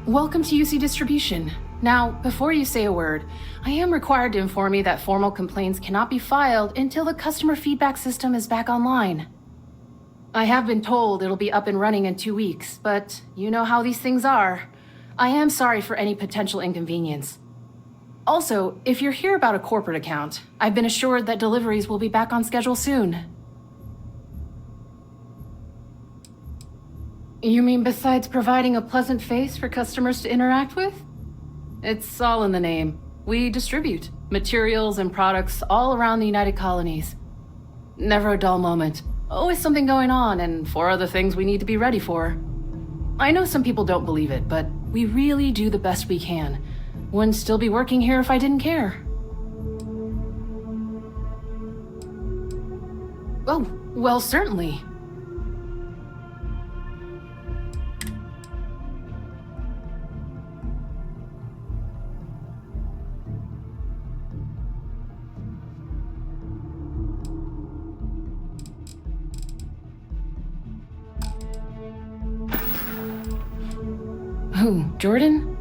[SPEAKER 16] Welcome to UC Distribution. Now, before you say a word, I am required to inform you that formal complaints cannot be filed until the customer feedback system is back online. I have been told it'll be up and running in 2 weeks, but you know how these things are. I am sorry for any potential inconvenience. Also, if you're here about a corporate account, I've been assured that deliveries will be back on schedule soon. You mean besides providing a pleasant face for customers to interact with? It's all in the name. We distribute materials and products all around the United Colonies. Never a dull moment. Always something going on and 4 other things we need to be ready for. I know some people don't believe it, but we really do the best we can. Wouldn't still be working here if I didn't care. Oh, well, certainly. Who, Jordan?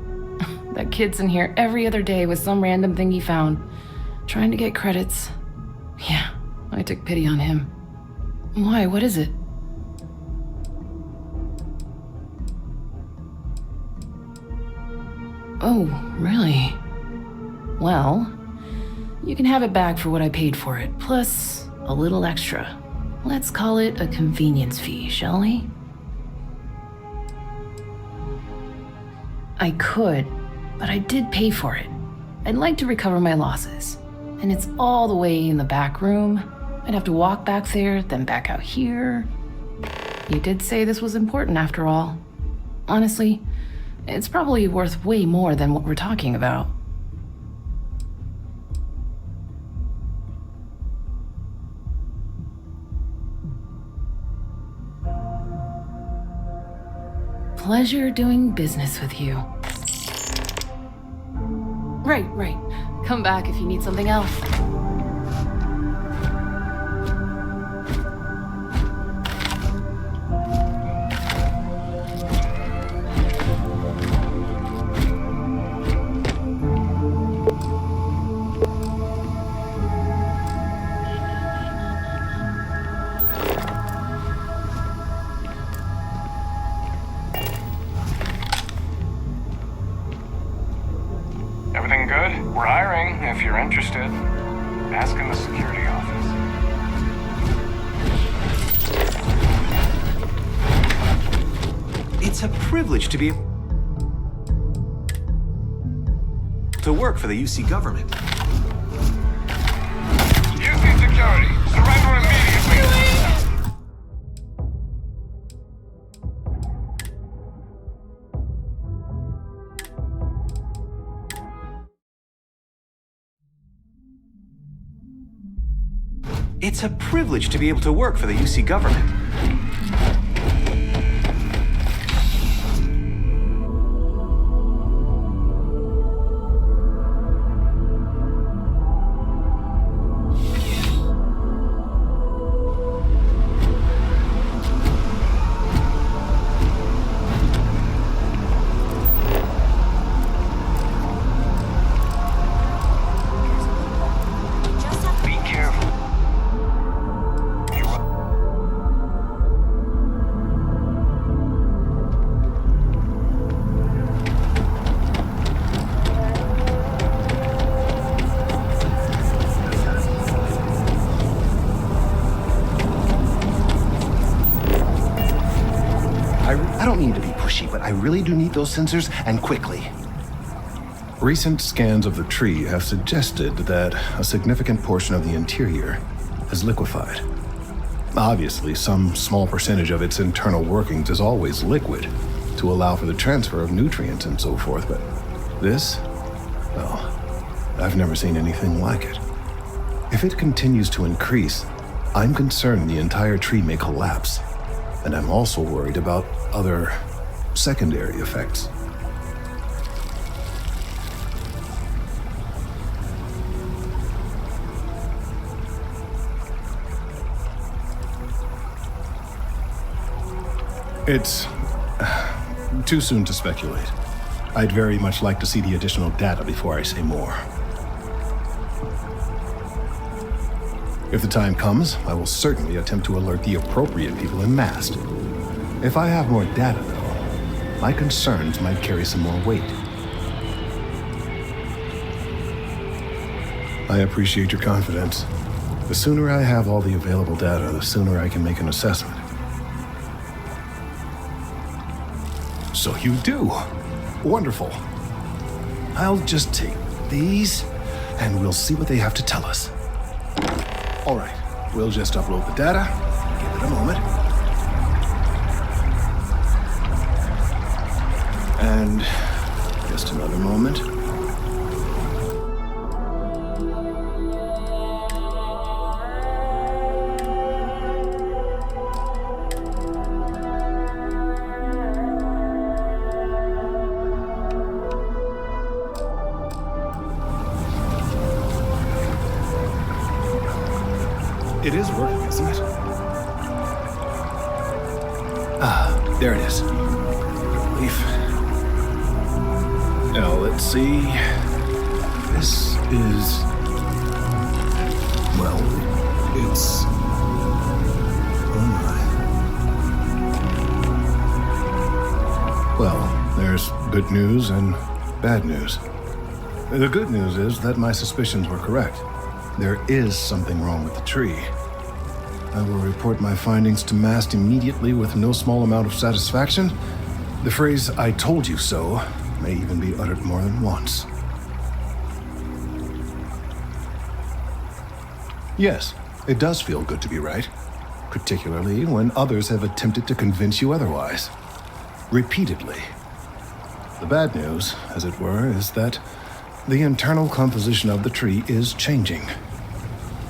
[SPEAKER 16] That kid's in here every other day with some random thing he found, trying to get credits. Yeah, I took pity on him. Why, what is it? Oh, really? Well, you can have it back for what I paid for it, plus a little extra. Let's call it a convenience fee, shall we? I could, but I did pay for it. I'd like to recover my losses. And it's all the way in the back room. I'd have to walk back there, then back out here. You did say this was important after all. Honestly, it's probably worth way more than what we're talking about. Pleasure doing business with you. Right. Come back if you need something else.
[SPEAKER 9] Everything good? We're hiring, if you're interested. Ask in the security office.
[SPEAKER 10] It's a privilege to be to work for the UC government.
[SPEAKER 9] UC security, surrender immediately!
[SPEAKER 10] It's a privilege to be able to work for the UC government.
[SPEAKER 13] don't mean to be pushy, but I really do need those sensors, and quickly. Recent scans of the tree have suggested that a significant portion of the interior is liquefied. Obviously, some small percentage of its internal workings is always liquid to allow for the transfer of nutrients and so forth, but this, well, I've never seen anything like it. If it continues to increase, I'm concerned the entire tree may collapse, and I'm also worried about other secondary effects. It's too soon to speculate. I'd very much like to see the additional data before I say more. If the time comes, I will certainly attempt to alert the appropriate people en masse. If I have more data, though, my concerns might carry some more weight. I appreciate your confidence. The sooner I have all the available data, the sooner I can make an assessment. So you do. Wonderful. I'll just take these, and we'll see what they have to tell us. All right, we'll just upload the data. Give it a moment. And just another moment. It is working, isn't it? Ah, there it is. Relief. Now, let's see. This is... well, it's... oh my. Well, there's good news and bad news. The good news is that my suspicions were correct. There is something wrong with the tree. I will report my findings to MAST immediately with no small amount of satisfaction. The phrase, "I told you so," may even be uttered more than once. Yes, it does feel good to be right, particularly when others have attempted to convince you otherwise. Repeatedly. The bad news, as it were, is that the internal composition of the tree is changing.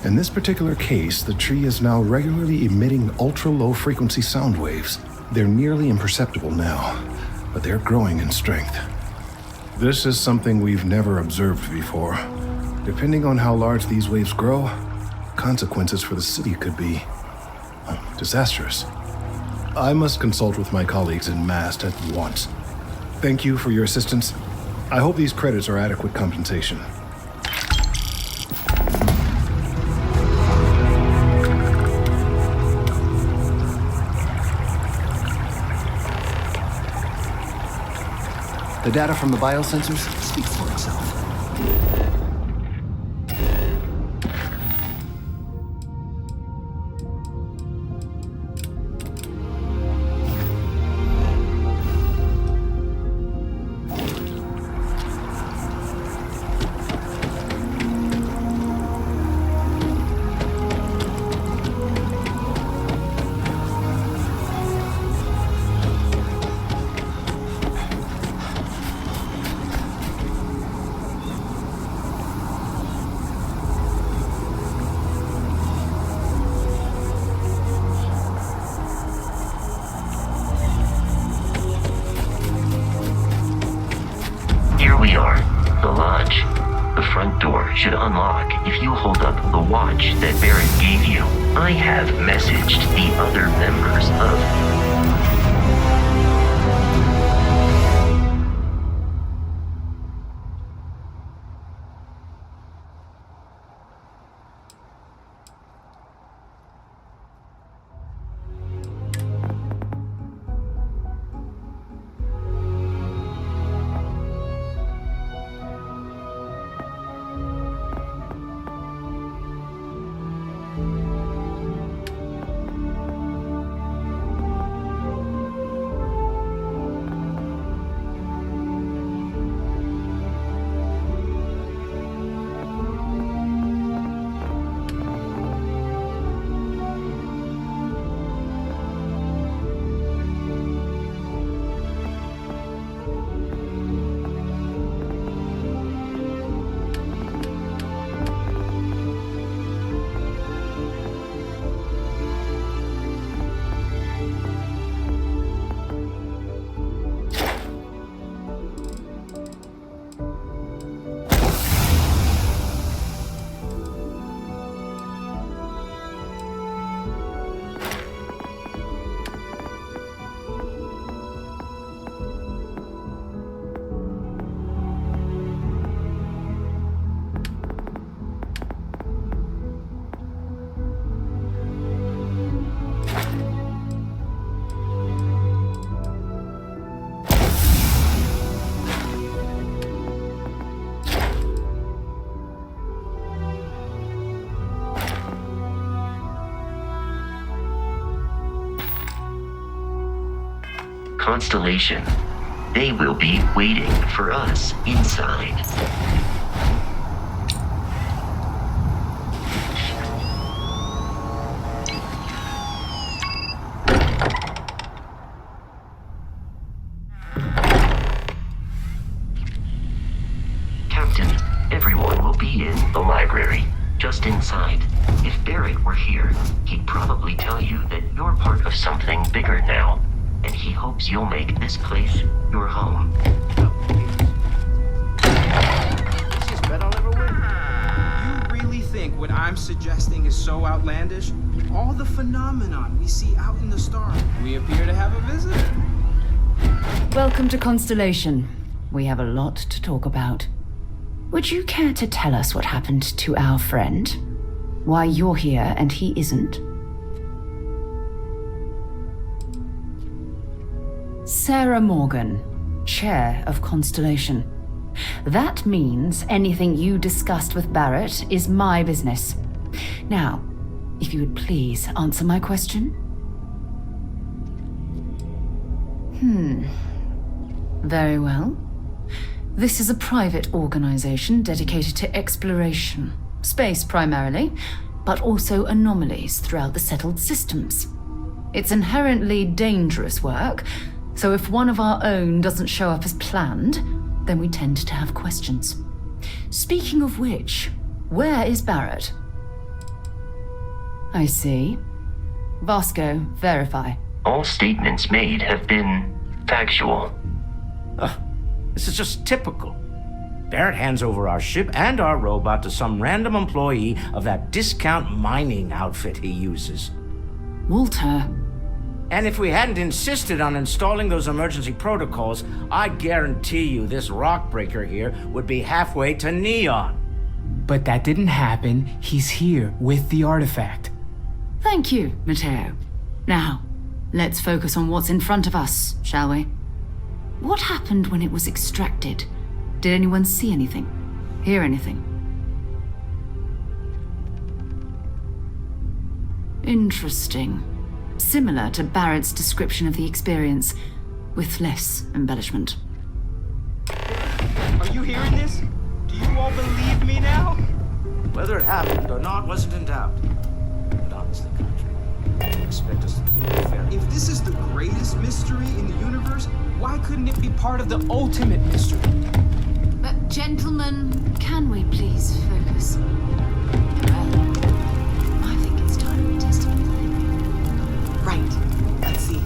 [SPEAKER 13] In this particular case, the tree is now regularly emitting ultra-low frequency sound waves. They're nearly imperceptible now, but they're growing in strength. This is something we've never observed before. Depending on how large these waves grow, consequences for the city could be disastrous. I must consult with my colleagues in MAST at once. Thank you for your assistance. I hope these credits are adequate compensation. The data from the biosensors speaks for itself.
[SPEAKER 6] We are. The lodge. The front door should unlock if you hold up the watch that Barrett gave you. I have messaged the other members of... Constellation. They will be waiting for us inside. Captain, everyone will be in the library, just inside. If Barrett were here, he'd probably tell you that you're part of something bigger now, and he hopes you'll make this place your home.
[SPEAKER 17] Easiest bet I'll ever win. You really think what I'm suggesting is so outlandish? All the phenomenon we see out in the stars. We appear to have a visitor.
[SPEAKER 1] Welcome to Constellation. We have a lot to talk about. Would you care to tell us what happened to our friend? Why you're here and he isn't? Sarah Morgan, Chair of Constellation. That means anything you discussed with Barrett is my business. Now, if you would please answer my question. Very well. This is a private organization dedicated to exploration. Space primarily, but also anomalies throughout the settled systems. It's inherently dangerous work, so if one of our own doesn't show up as planned, then we tend to have questions. Speaking of which, where is Barrett? I see. Vasco, verify.
[SPEAKER 6] All statements made have been factual.
[SPEAKER 18] This is just typical. Barrett hands over our ship and our robot to some random employee of that discount mining outfit he uses.
[SPEAKER 1] Walter.
[SPEAKER 18] And if we hadn't insisted on installing those emergency protocols, I guarantee you this rock breaker here would be halfway to Neon.
[SPEAKER 19] But that didn't happen. He's here with the artifact.
[SPEAKER 1] Thank you, Matteo. Now, let's focus on what's in front of us, shall we? What happened when it was extracted? Did anyone see anything? Hear anything? Interesting. Similar to Barrett's description of the experience, with less embellishment.
[SPEAKER 17] Are you hearing this? Do you all believe me now?
[SPEAKER 18] Whether it happened or not wasn't in doubt. But honestly, Country, you expect us to be fair.
[SPEAKER 17] If this is the greatest mystery in the universe, why couldn't it be part of the ultimate mystery?
[SPEAKER 16] But gentlemen, can we please focus?
[SPEAKER 11] Well, I think it's time we tested the theory. Right. Let's see.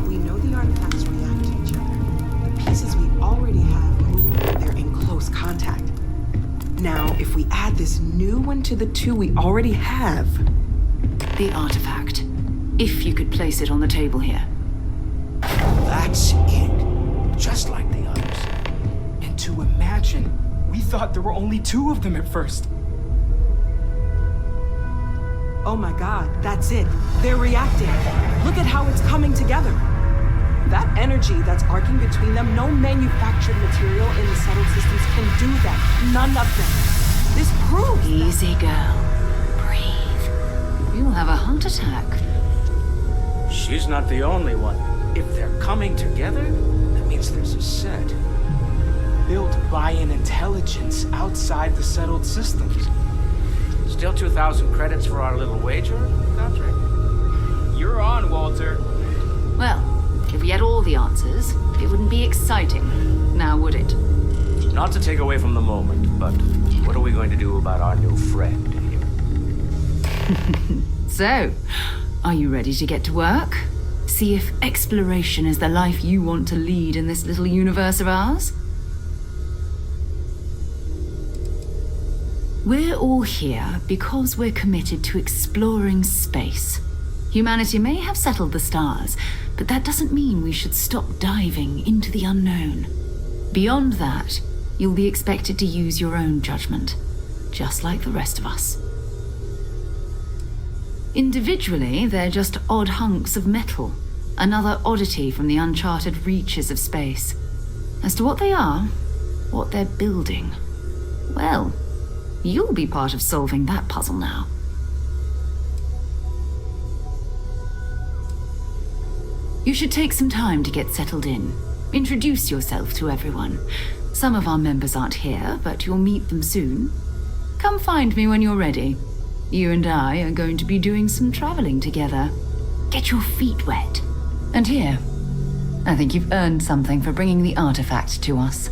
[SPEAKER 11] We know the artifacts react to each other. The pieces we already have move when they're in close contact. Now, if we add this new one to the two we already have...
[SPEAKER 1] The artifact. If you could place it on the table here.
[SPEAKER 18] That's it. Just like the others.
[SPEAKER 19] And to imagine, we thought there were only two of them at first.
[SPEAKER 11] Oh my god, that's it. They're reacting. Look at how it's coming together. That energy that's arcing between them, no manufactured material in the settled systems can do that. None of them. This proves
[SPEAKER 1] Easy, girl. Breathe. You'll have a heart attack.
[SPEAKER 18] She's not the only one. If they're coming together, that means there's a set.
[SPEAKER 19] Built by an intelligence outside the settled systems.
[SPEAKER 18] Still 2,000 credits for our little wager, Country?
[SPEAKER 19] You're on, Walter.
[SPEAKER 1] Well, if we had all the answers, it wouldn't be exciting, now would it?
[SPEAKER 18] Not to take away from the moment, but what are we going to do about our new friend here?
[SPEAKER 1] So, are you ready to get to work? See if exploration is the life you want to lead in this little universe of ours? We're all here because we're committed to exploring space. Humanity may have settled the stars, but that doesn't mean we should stop diving into the unknown. Beyond that, you'll be expected to use your own judgment, just like the rest of us. Individually, they're just odd hunks of metal, another oddity from the uncharted reaches of space. As to what they are, what they're building, well, you'll be part of solving that puzzle now.
[SPEAKER 20] You should take some time to get settled in. Introduce yourself to everyone. Some of our members aren't here, but you'll meet them soon. Come find me when you're ready. You and I are going to be doing some traveling together. Get your feet wet. And here, I think you've earned something for bringing the artifact to us.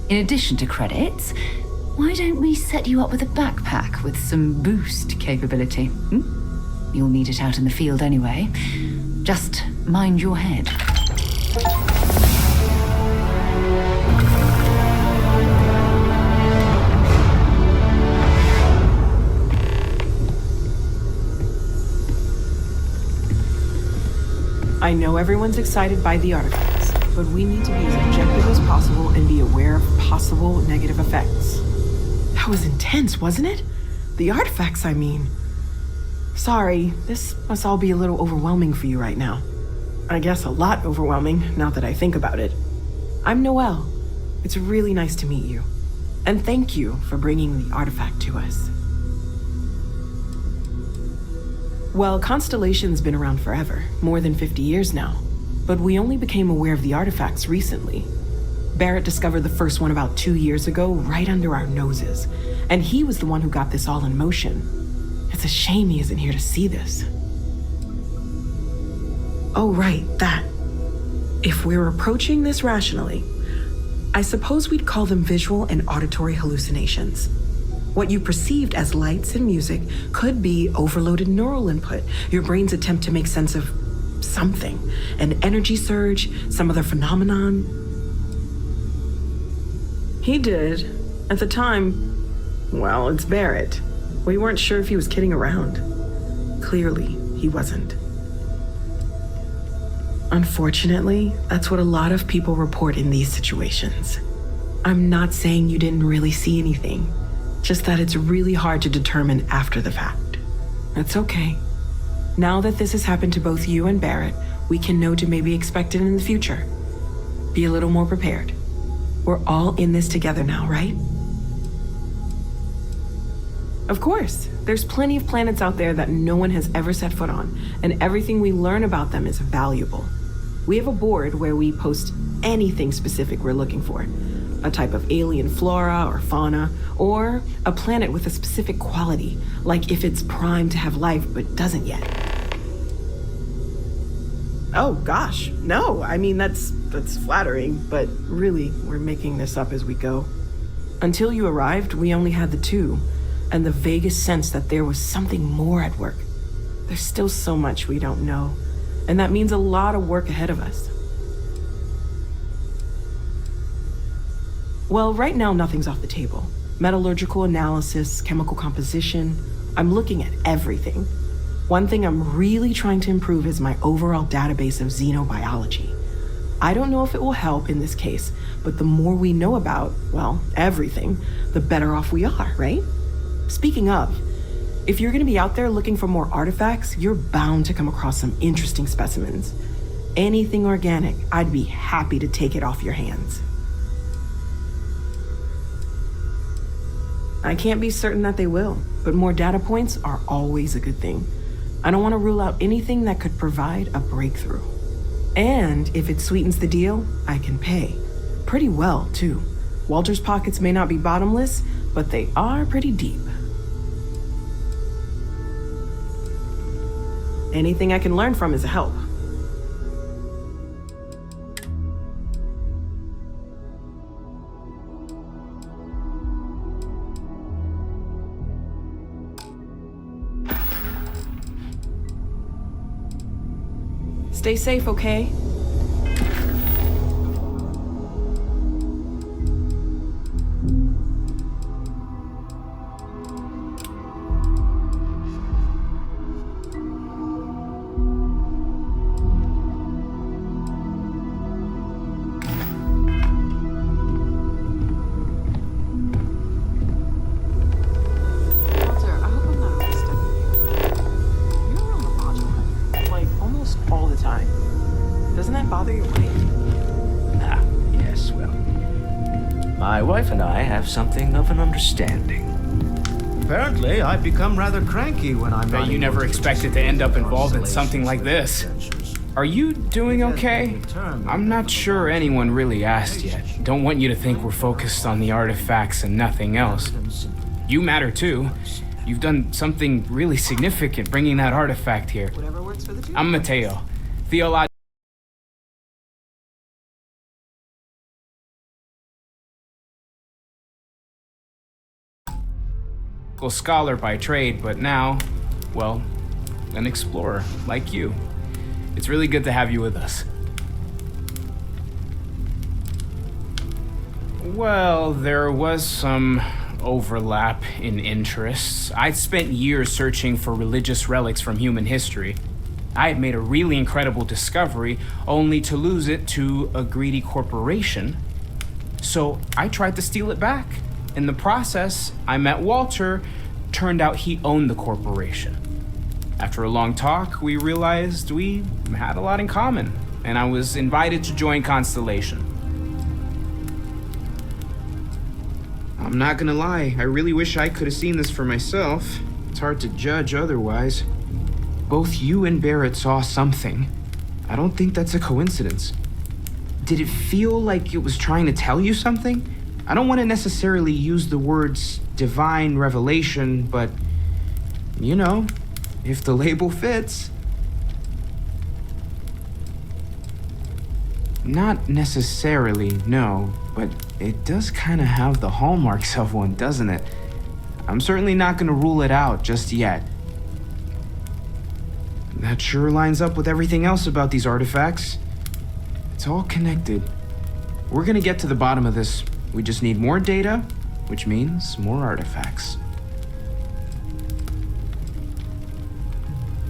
[SPEAKER 20] In addition to credits, why don't we set you up with a backpack with some boost capability? You'll need it out in the field anyway. Just mind your head.
[SPEAKER 11] I know everyone's excited by the artifacts, but we need to be as objective as possible and be aware of possible negative effects. That was intense, wasn't it? The artifacts, I mean. Sorry, this must all be a little overwhelming for you right now. I guess a lot overwhelming, now that I think about it. I'm Noelle. It's really nice to meet you. And thank you for bringing the artifact to us. Well, Constellation's been around forever, more than 50 years now. But we only became aware of the artifacts recently. Barrett discovered the first one about 2 years ago, right under our noses. And he was the one who got this all in motion. It's a shame he isn't here to see this. Oh, right, that. If we're approaching this rationally, I suppose we'd call them visual and auditory hallucinations. What you perceived as lights and music could be overloaded neural input, your brain's attempt to make sense of something, an energy surge, some other phenomenon. He did. At the time, well, it's Barrett. We weren't sure if he was kidding around. Clearly, he wasn't. Unfortunately, that's what a lot of people report in these situations. I'm not saying you didn't really see anything. Just that it's really hard to determine after the fact. That's okay. Now that this has happened to both you and Barrett, we can know to maybe expect it in the future. Be a little more prepared. We're all in this together now, right? Of course, there's plenty of planets out there that no one has ever set foot on, and everything we learn about them is valuable. We have a board where we post anything specific we're looking for. A type of alien flora or fauna, or a planet with a specific quality, like if it's primed to have life but doesn't yet. Oh gosh, no, I mean that's flattering, but really, we're making this up as we go. Until you arrived, we only had the two, and the vaguest sense that there was something more at work. There's still so much we don't know, and that means a lot of work ahead of us. Well, right now, nothing's off the table. Metallurgical analysis, chemical composition. I'm looking at everything. One thing I'm really trying to improve is my overall database of xenobiology. I don't know if it will help in this case, but the more we know about, well, everything, the better off we are, right? Speaking of, if you're gonna be out there looking for more artifacts, you're bound to come across some interesting specimens. Anything organic, I'd be happy to take it off your hands. I can't be certain that they will, but more data points are always a good thing. I don't want to rule out anything that could provide a breakthrough. And if it sweetens the deal, I can pay. Pretty well, too. Walter's pockets may not be bottomless, but they are pretty deep. Anything I can learn from is a help. Stay safe, okay?
[SPEAKER 18] My wife and I have something of an understanding. Apparently, I've become rather cranky when I'm not.
[SPEAKER 17] Bet you never expected to end up involved in something like this. Are you doing okay? I'm not sure anyone really asked yet. Don't want you to think we're focused on the artifacts and nothing else. You matter too. You've done something really significant bringing that artifact here.
[SPEAKER 11] Whatever works for the two.
[SPEAKER 17] I'm Mateo, theological scholar by trade, but now, well, an explorer like you. It's really good to have you with us. Well, there was some overlap in interests. I'd spent years searching for religious relics from human history. I had made a really incredible discovery, only to lose it to a greedy corporation. So I tried to steal it back. In the process, I met Walter. Turned out he owned the corporation. After a long talk, we realized we had a lot in common, and I was invited to join Constellation. I'm not gonna lie, I really wish I could have seen this for myself. It's hard to judge otherwise. Both you and Barrett saw something. I don't think that's a coincidence. Did it feel like it was trying to tell you something? I don't want to necessarily use the words divine revelation, but, you know, if the label fits. Not necessarily, no, but it does kind of have the hallmarks of one, doesn't it? I'm certainly not going to rule it out just yet. That sure lines up with everything else about these artifacts. It's all connected. We're going to get to the bottom of this. We just need more data, which means more artifacts.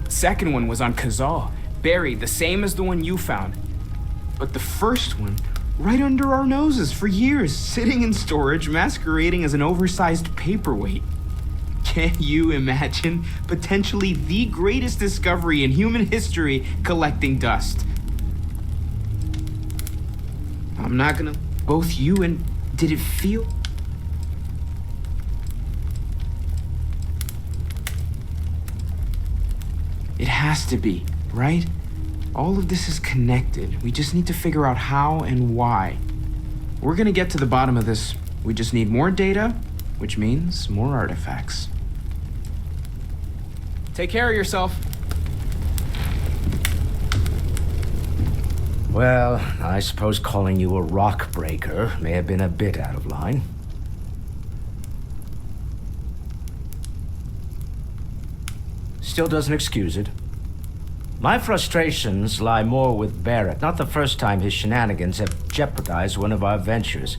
[SPEAKER 17] Second one was on Kazal, buried, the same as the one you found. But the first one, right under our noses for years, sitting in storage, masquerading as an oversized paperweight. Can you imagine potentially the greatest discovery in human history collecting dust? I'm not gonna... Both you and... Did it feel... It has to be, right? All of this is connected. We just need to figure out how and why. We're gonna get to the bottom of this. We just need more data, which means more artifacts. Take care of yourself.
[SPEAKER 18] Well, I suppose calling you a rock breaker may have been a bit out of line. Still doesn't excuse it. My frustrations lie more with Barrett. Not the first time his shenanigans have jeopardized one of our ventures.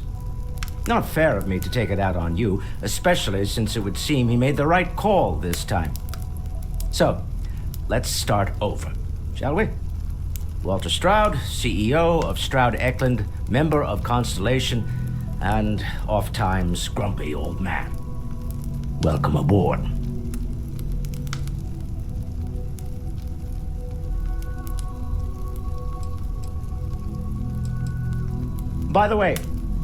[SPEAKER 18] Not fair of me to take it out on you, especially since it would seem he made the right call this time. So, let's start over, shall we? Walter Stroud, CEO of Stroud Eklund, member of Constellation, and oft-times grumpy old man. Welcome aboard. By the way,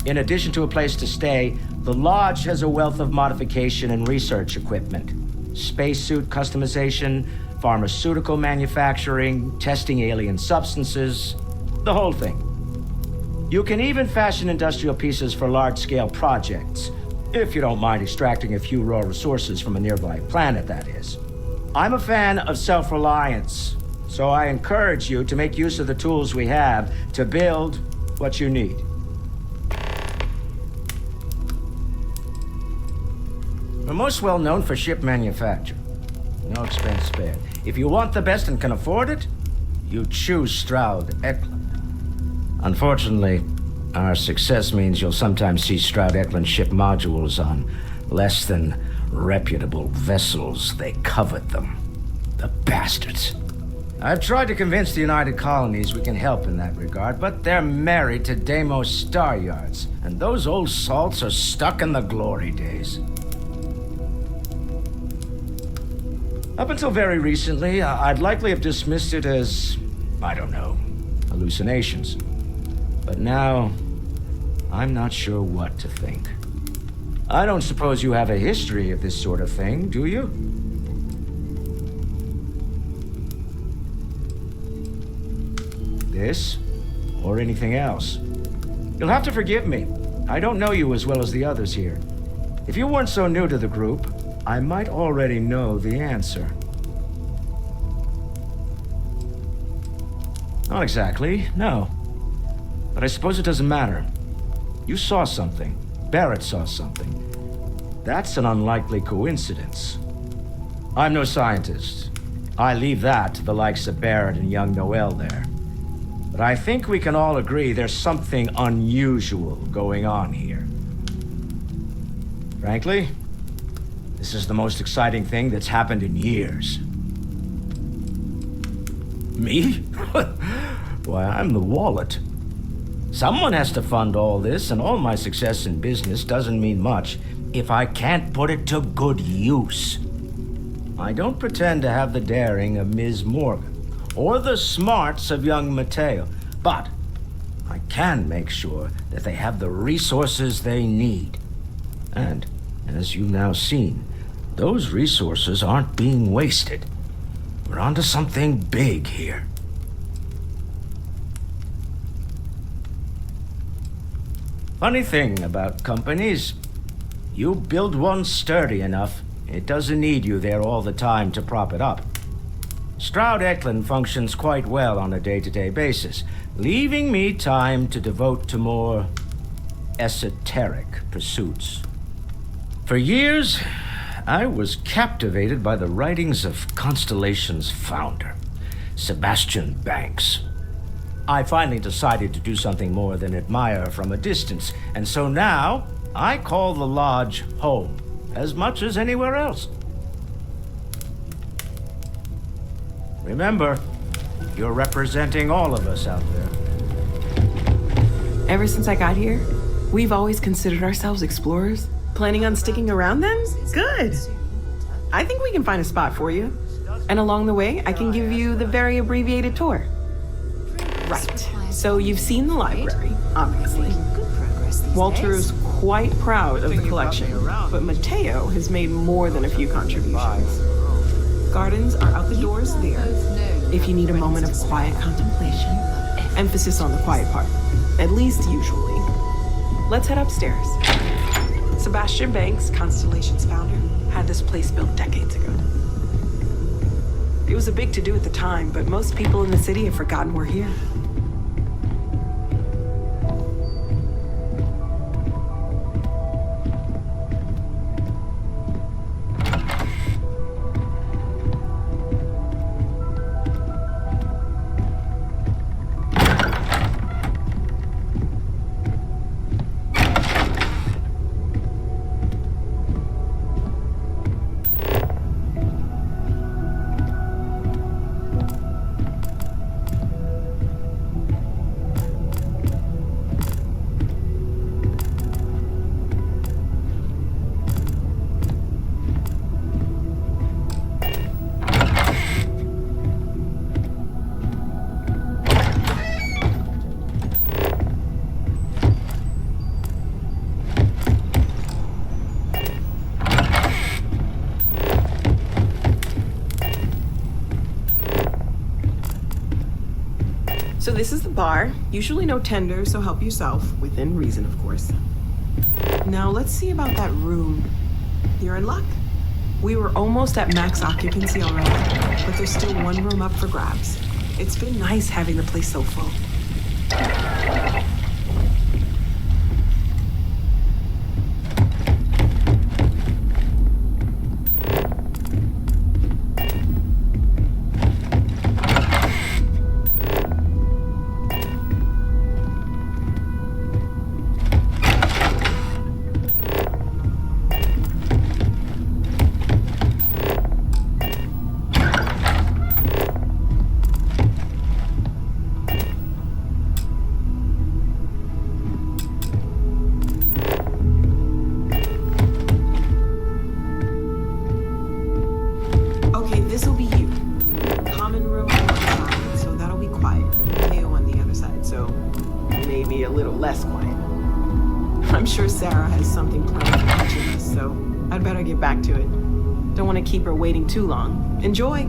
[SPEAKER 18] in addition to a place to stay, the lodge has a wealth of modification and research equipment. Spacesuit customization, pharmaceutical manufacturing, testing alien substances, the whole thing. You can even fashion industrial pieces for large-scale projects, if you don't mind extracting a few raw resources from a nearby planet, that is. I'm a fan of self-reliance, so I encourage you to make use of the tools we have to build what you need. We're most well known for ship manufacture. No expense spared. If you want the best and can afford it, you choose Stroud Eklund. Unfortunately, our success means you'll sometimes see Stroud Eklund ship modules on less than reputable vessels. They covet them. The bastards. I've tried to convince the United Colonies we can help in that regard, but they're married to Deimos Star Yards, and those old salts are stuck in the glory days. Up until very recently, I'd likely have dismissed it as, I don't know, hallucinations. But now, I'm not sure what to think. I don't suppose you have a history of this sort of thing, do you? This, or anything else. You'll have to forgive me. I don't know you as well as the others here. If you weren't so new to the group, I might already know the answer. Not exactly, no. But I suppose it doesn't matter. You saw something. Barrett saw something. That's an unlikely coincidence. I'm no scientist. I leave that to the likes of Barrett and young Noel there. But I think we can all agree there's something unusual going on here. Frankly, this is the most exciting thing that's happened in years. Me? Why, I'm the wallet. Someone has to fund all this, and all my success in business doesn't mean much if I can't put it to good use. I don't pretend to have the daring of Ms. Morgan, or the smarts of young Mateo, but I can make sure that they have the resources they need. And, as you've now seen, those resources aren't being wasted. We're onto something big here. Funny thing about companies, you build one sturdy enough, it doesn't need you there all the time to prop it up. Stroud Eklund functions quite well on a day-to-day basis, leaving me time to devote to more esoteric pursuits. For years, I was captivated by the writings of Constellation's founder, Sebastian Banks. I finally decided to do something more than admire from a distance, and so now I call the Lodge home, as much as anywhere else. Remember, you're representing all of us out there.
[SPEAKER 11] Ever since I got here, we've always considered ourselves explorers. Planning on sticking around then? Good. I think we can find a spot for you. And along the way, I can give you the very abbreviated tour. Right. So you've seen the library, obviously. Walter's quite proud of the collection, but Mateo has made more than a few contributions. Gardens are out the doors there, if you need a moment of quiet contemplation. Emphasis on the quiet part, at least usually. Let's head upstairs. Sebastian Banks, Constellation's founder, had this place built decades ago. It was a big to-do at the time, but most people in the city have forgotten we're here. So this is the bar. Usually no tender, so help yourself. Within reason, of course. Now let's see about that room. You're in luck. We were almost at max occupancy already, but there's still one room up for grabs. It's been nice having the place so full. Keep her waiting too long. Enjoy!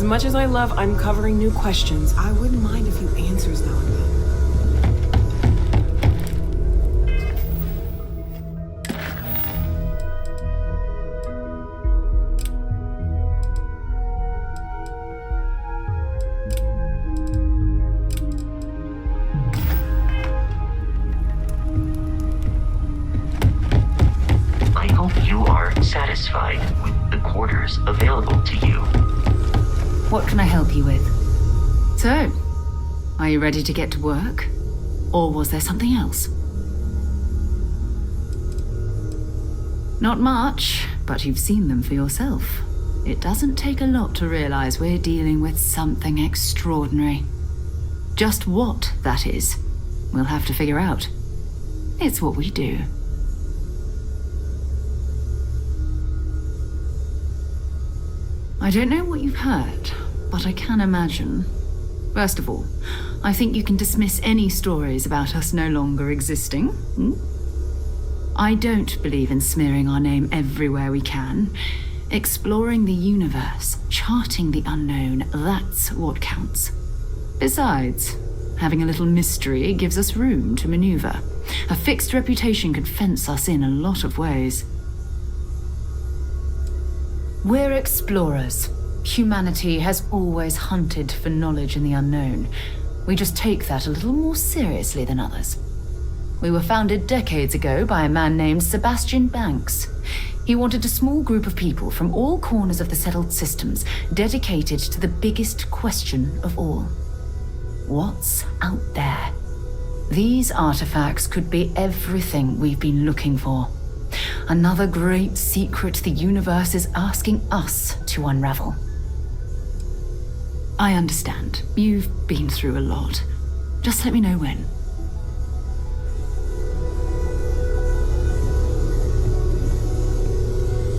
[SPEAKER 11] much as I love uncovering new questions, I wouldn't mind a few answers now and then.
[SPEAKER 6] I hope you are satisfied with the quarters available to you.
[SPEAKER 20] What can I help you with? So, are you ready to get to work? Or was there something else? Not much, but you've seen them for yourself. It doesn't take a lot to realize we're dealing with something extraordinary. Just what that is, we'll have to figure out. It's what we do. I don't know what you've heard, but I can imagine. First of all, I think you can dismiss any stories about us no longer existing. I don't believe in smearing our name everywhere we can. Exploring the universe, charting the unknown, that's what counts. Besides, having a little mystery gives us room to maneuver. A fixed reputation could fence us in a lot of ways. We're explorers. Humanity has always hunted for knowledge in the unknown. We just take that a little more seriously than others. We were founded decades ago by a man named Sebastian Banks. He wanted a small group of people from all corners of the settled systems dedicated to the biggest question of all. What's out there? These artifacts could be everything we've been looking for. Another great secret the universe is asking us to unravel. I understand. You've been through a lot. Just let me know when.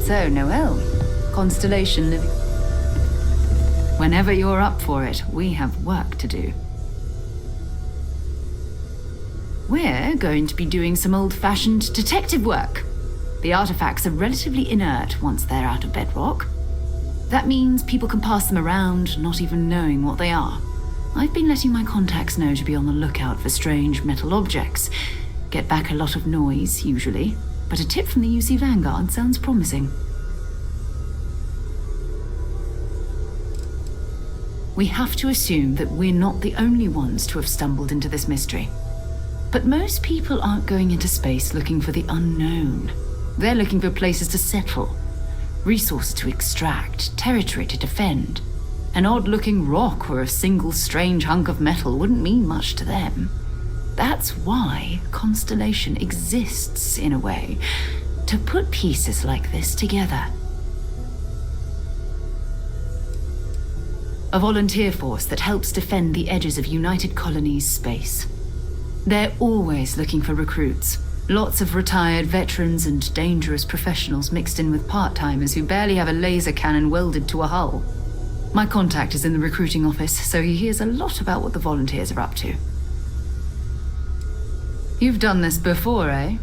[SPEAKER 20] So, Noelle, Constellation Living. Whenever you're up for it, we have work to do. We're going to be doing some old-fashioned detective work. The artifacts are relatively inert once they're out of bedrock. That means people can pass them around, not even knowing what they are. I've been letting my contacts know to be on the lookout for strange metal objects. Get back a lot of noise, usually, but a tip from the UC Vanguard sounds promising. We have to assume that we're not the only ones to have stumbled into this mystery. But most people aren't going into space looking for the unknown. They're looking for places to settle, resources to extract, territory to defend. An odd-looking rock or a single strange hunk of metal wouldn't mean much to them. That's why Constellation exists, in a way, to put pieces like this together. A volunteer force that helps defend the edges of United Colonies space. They're always looking for recruits. Lots of retired veterans and dangerous professionals mixed in with part-timers who barely have a laser cannon welded to a hull. My contact is in the recruiting office, so he hears a lot about what the volunteers are up to. You've done this before, eh?